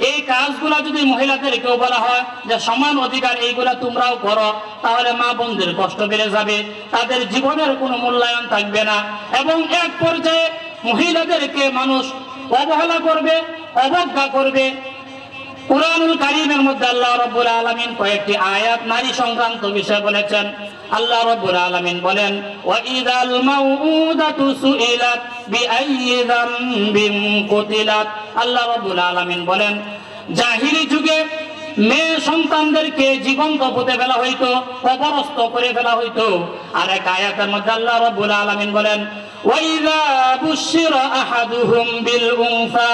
এই কাজগুলা যদি মহিলাদেরকেও বলা হয় যে সমান অধিকার এইগুলা তোমরাও করো, তাহলে মা বোনদের কষ্ট বেড়ে যাবে, তাদের জীবনের কোনো মূল্যায়ন থাকবে না, এবং এক পর্যায়ে মহিলাদেরকে মানুষ অবহেলা করবে, অবজ্ঞা করবে। কুরআনুল কারীমের মধ্যে আল্লাহ রাব্বুল আলামিন কয়েকটি আয়াত নারী সংক্রান্ত বিষয় বলেছেন। আল্লাহ রাব্বুল আলামিন বলেন, ওয়া ইযাল মাউউদাতু সুইলাত বিআইয়ি যামবিন কুতিলাত। আল্লাহ রাব্বুল আলামিন বলেন, জাহিলি যুগে মেয়ে সন্তানদেরকে জীবন্ত পুঁতে ফেলা হইতো, কবরস্থ করে ফেলা হইতো। আর এক আয়াতের মধ্যে আল্লাহ রাব্বুল আলামিন বলেন, ওয়া ইযা বুশিরা আহাদুহুম বিল উনসা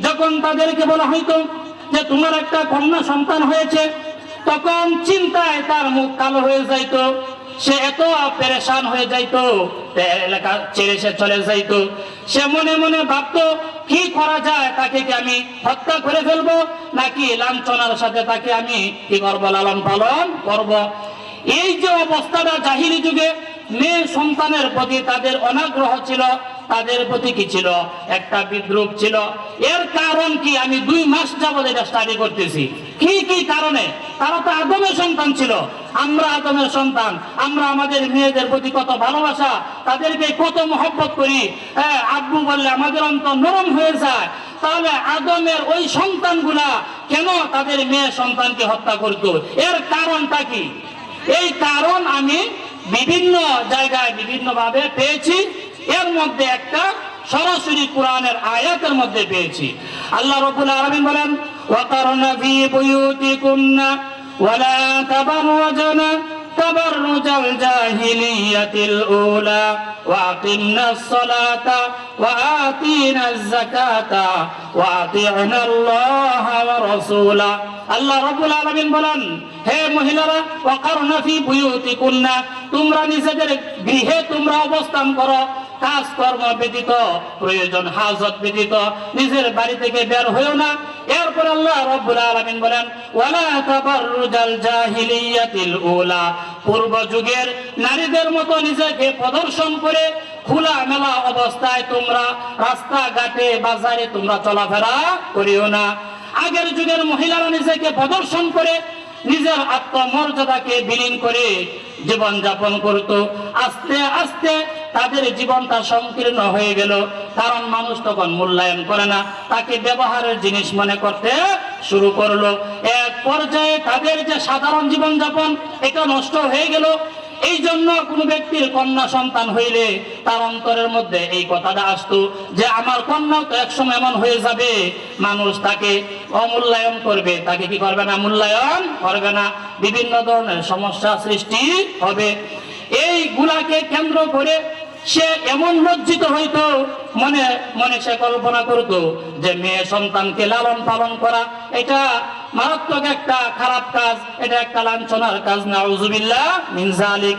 যখন তাদেরকে বলা হইতো যে তোমার একটা কন্যা সন্তান হয়েছে, তখন চিন্তায় তার মুখ কালো হয়ে যাইতো, সে এত পেরেশান হয়ে যাইতো, এলাকা ছেড়ে সে চলে যাইতো। সে মনে মনে ভাবতো কি করা যায়, তাকে কি আমি হত্যা করে ফেলবো, নাকি লাঞ্ছনার সাথে তাকে আমি কি করবো, লালন পালন করব। এই যে অবস্থাটা জাহিলি যুগে মেয়ে সন্তানের প্রতি তাদের অনাগ্রহ ছিল, তাদের প্রতি কি ছিল, একটা বিদ্রুপ ছিল। এর কারণ কি, আমি 2 মাস যাবত এটা স্টাডি করতেছি। কি কি কারণে? তারা তো আদমের সন্তান ছিল, আমরা আদমের সন্তান, আমরা আমাদের মেয়েদের প্রতি কত ভালোবাসা, তাদেরকে কত মহব্বত করি, আব্বু বললে আমাদের অন্তর নরম হয়ে যায়। তাহলে আদমের ওই সন্তানগুলা কেন তাদের মেয়ে সন্তানকে হত্যা করতো? এর কারণটা কি? এই কারণ আমি বিভিন্ন জায়গায় বিভিন্ন ভাবে পেয়েছি। এর মধ্যে একটা সরাসরি কোরআনের আয়াতের মধ্যে পেয়েছি। আল্লাহ রাব্বুল আলামিন বলেন, ওয়াকারনা ফি বুয়ুতিকুন্না ওয়ালা তাবাররাজনা তাবাররুজাল জাহিলিয়াতিল উলা ওয়া আকিমনাস সালাতা ওয়া আতিনাজ যাকাতা ওয়া আতি'নাল্লাহা ওয়া রাসূলা। আল্লাহ রাব্বুল আলামিন বলেন, হে মহিলারা, ওয়াকারনা ফি বুয়ুতিকুন্না, তোমরা নিজেদের গৃহে তোমরা অবস্থান করো, কাজকর্ম ব্যতীত, প্রয়োজন হাজত ব্যতীত নিজের বাড়ি থেকে বের হইও না। এরপর আল্লাহ রাব্বুল আলামিন বলেন, ওয়ালা তাবাররুজাল জাহিলিয়াতিল উলা, পূর্ব যুগের নারীদের মতো নিজেকে প্রদর্শন করে খোলা মেলা অবস্থায় তোমরা রাস্তাঘাটে বাজারে তোমরা চলাফেরা করিও না। আগের যুগের মহিলারা নিজেকে প্রদর্শন করে নিজের আত্মমর্যাদাকে বিলীন করে জীবন যাপন করত। আস্তে আস্তে তাদের জীবনটা সংকীর্ণ হয়ে গেল। কারণ মানুষ তখন মূল্যায়ন করে না, তাকে ব্যবহারের জিনিস মনে করতে শুরু করলো। এক পর্যায়ে তাদের যে সাধারণ জীবনযাপন এটা নষ্ট হয়ে গেল। এই জন্য কোনো ব্যক্তির কন্যা সন্তান হইলে তার অন্তরের মধ্যে এই কথাটা আসতো যে আমার কন্যা তো একসময় এমন হয়ে যাবে, মানুষ তাকে অমূল্যায়ন করবে, তাকে কি করবে না, মূল্যায়ন করবে না, বিভিন্ন ধরনের সমস্যা সৃষ্টি হবে। এইগুলাকে কেন্দ্র করে সে এমন লজ্জিত হইতো, মনে মনে সে কল্পনা করত যে মেয়ে সন্তানকে লালন পালন করা এটা মারাত্মক একটা খারাপ কাজ, এটা একটা লাঞ্ছনার কাজ, নাউজুবিল্লাহ মিন যালিক।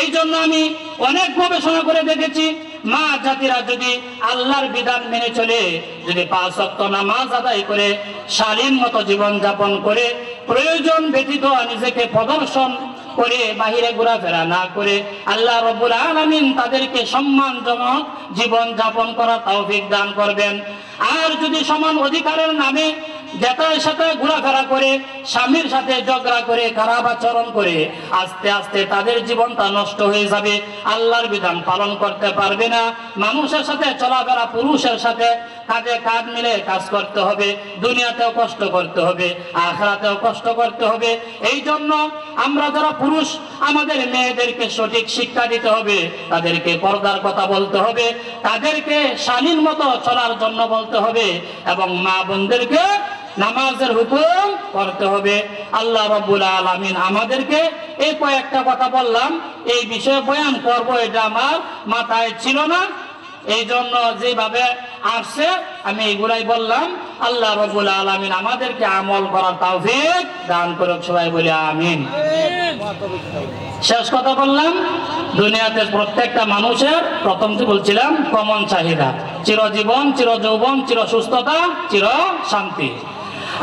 এই জন্য আমি অনেক গবেষণা করে দেখেছি, মা জাতিরা যদি আল্লাহর বিধান মেনে চলে, যদি 5 ওয়াক্ত নামাজ আদায় করে, শালীন মতো জীবন যাপন করে, প্রয়োজন ব্যতীত নিজেকে প্রদর্শন করে বাহিরে ঘোরাফেরা না করে, আল্লাহ রাব্বুল আলামিন তাদেরকে সম্মানজনক জীবন যাপন করার তৌফিক দান করবেন। আর যদি সমান অধিকারের নামে যেটার সাথে ঘোরাফেরা করে, স্বামীর সাথে ঝগড়া করে, খারাপ আচরণ করে, আস্তে আস্তে তাদের জীবনটা নষ্ট হয়ে যাবে, আল্লাহর বিধান পালন করতে পারবে না। মানুষের সাথে চলাফেরা, পুরুষের সাথে কাঁধে কাঁধ মিলে কাজ করতে হবে, দুনিয়াতেও কষ্ট করতে হবে, আখিরাতেও কষ্ট করতে হবে। এই জন্য আমরা যারা পুরুষ, আমাদের মেয়েদেরকে সঠিক শিক্ষা দিতে হবে, তাদেরকে পর্দার কথা বলতে হবে, তাদেরকে শালীন মতো চলার জন্য বলতে হবে, এবং মা বোনদেরকে নামাজের হুকুম করতে হবে। আল্লাহ রাব্বুল আলামিন আমাদেরকে এই কয়েকটা কথা বললাম, এই বিষয়ে বয়ান করব এটা আমার মাথায় ছিল না, এই জন্য যেভাবে আসছে আমি এগুলাই বললাম। আল্লাহ রাব্বুল আলামিন আমাদেরকে আমল করার তৌফিক দান করুক, সবাই বলি আমিন। শেষ কথা বললাম, দুনিয়াতে প্রত্যেকটা মানুষের, প্রথম যে বলছিলাম, কমন চাহিদা চিরজীবন, চিরযৌবন, চির সুস্থতা, চির শান্তি।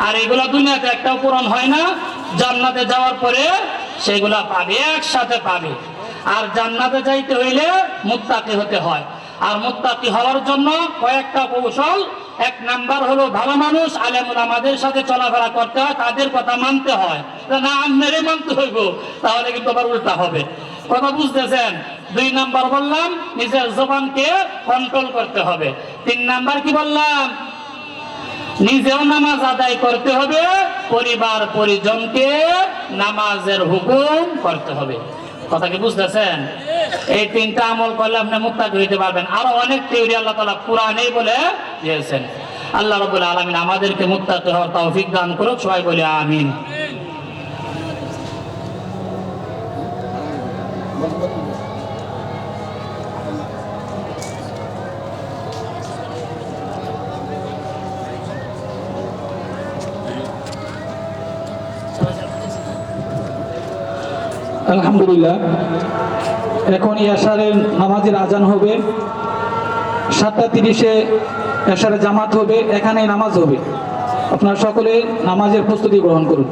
আর এগুলা দুনিয়াতে একটাও পূরণ হয় না, জান্নাতে যাওয়ার পরে সেগুলা পাবে, একসাথে পাবে। আর জান্নাতে যাইতে হইলে মুত্তাকি হতে হয়, আর মুত্তাকি হওয়ার জন্য কয়েকটা কৌশল। 1 নাম্বার হলো ভালো মানুষ, আলেম ওলামাদের সাথে চলাফেরা করতে হয়, তাদের কথা মানতে হয়, না আপনারই মানতে হইব, তাহলে কিন্তু আবার উল্টা হবে। কথা বুঝতেছেন? 2 নাম্বার বললাম নিজের জবানকে কন্ট্রোল করতে হবে। 3 নাম্বার কি বললাম? নিজেও নামাজ আদায় করতে হবে, পরিবার পরিজনকে নামাজের হুকুম করতে হবে। কথা কি বুঝতেছেন? এই 3টা আমল করলে আপনি মুত্তাকি হইতে পারবেন। আরো অনেক থিওরি আল্লাহ তাআলা কুরআনেই বলে দিয়েছেন। আল্লাহ রাব্বুল আলামিন আমাদেরকে মুত্তাকি হওয়ার তৌফিক দান করুক, সবাই বলি আমিন। আলহামদুলিল্লাহ, এখন এশারের নামাজের আজান হবে। 7:30-এ এশারের জামাত হবে, এখানেই নামাজ হবে। আপনারা সকলে নামাজের প্রস্তুতি গ্রহণ করুন।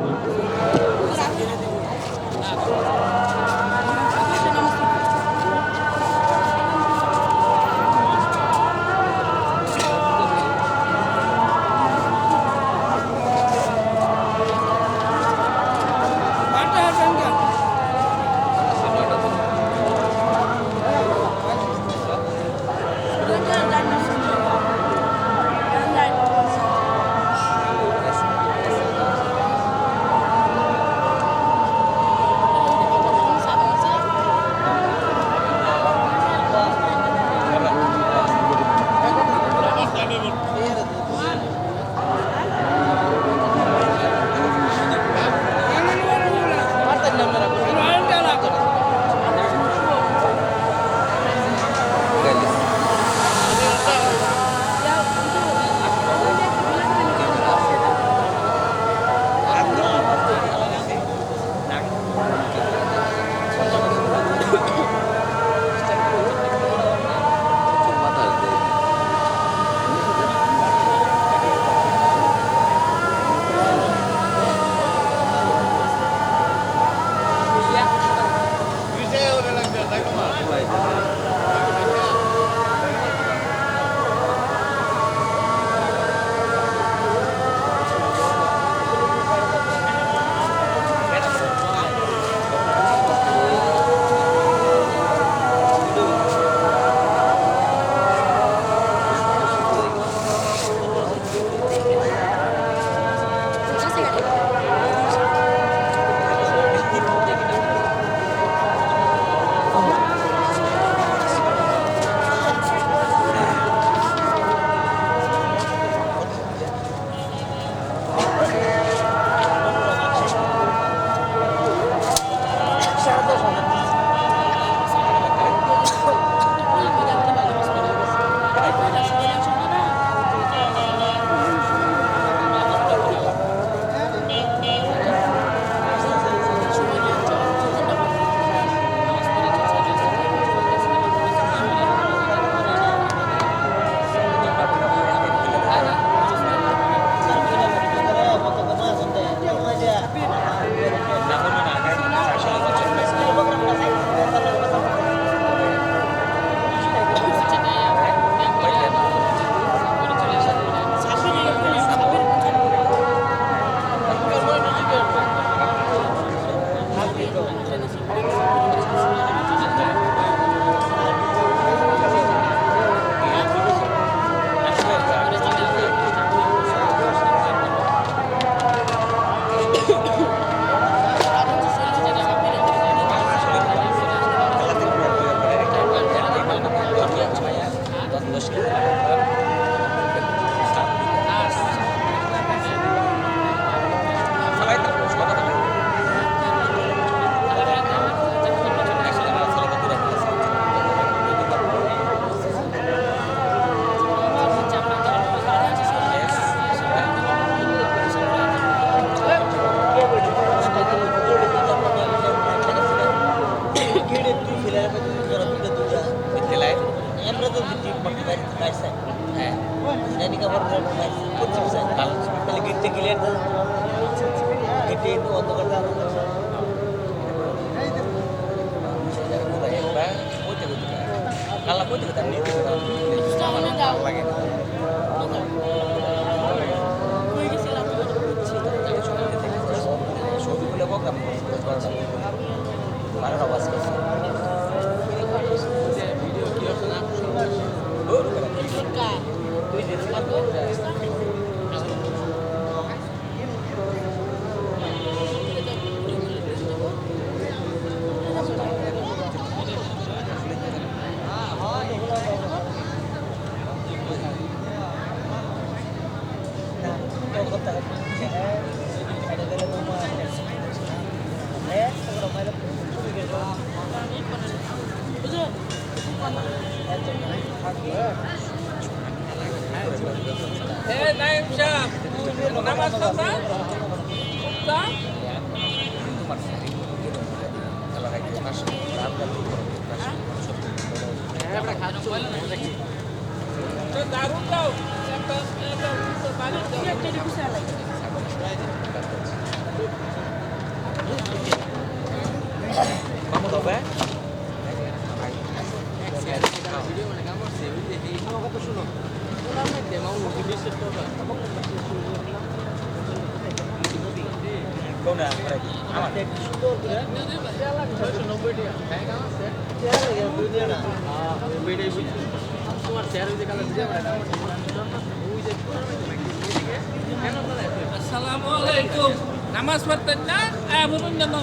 Assalamualaikum. Nama sepertinya belum nama.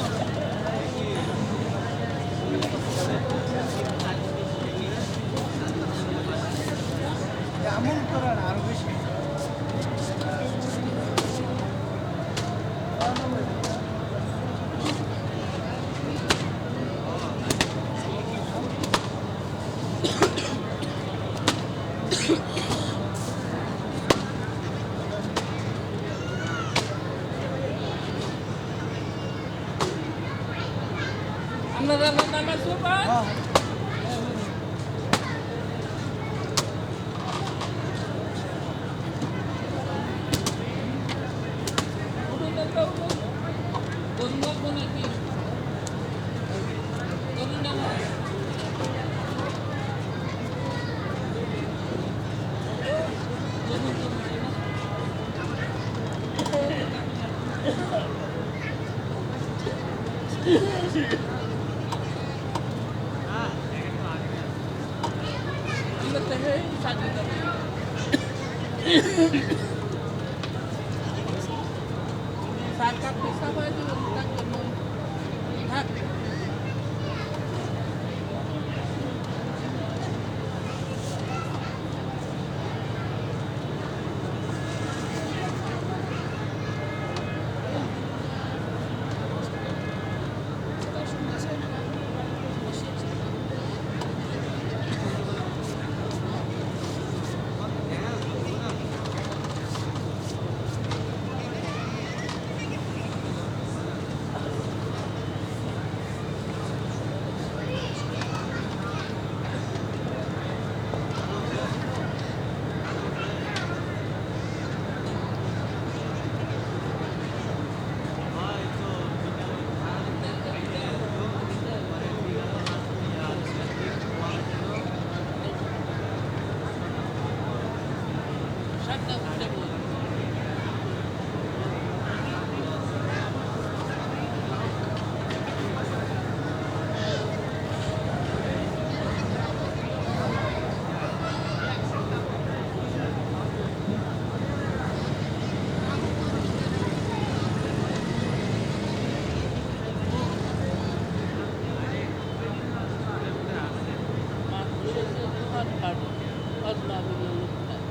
Nama siapa? Sangkap bisa apa itu tentang hak. أدنى من الإحسان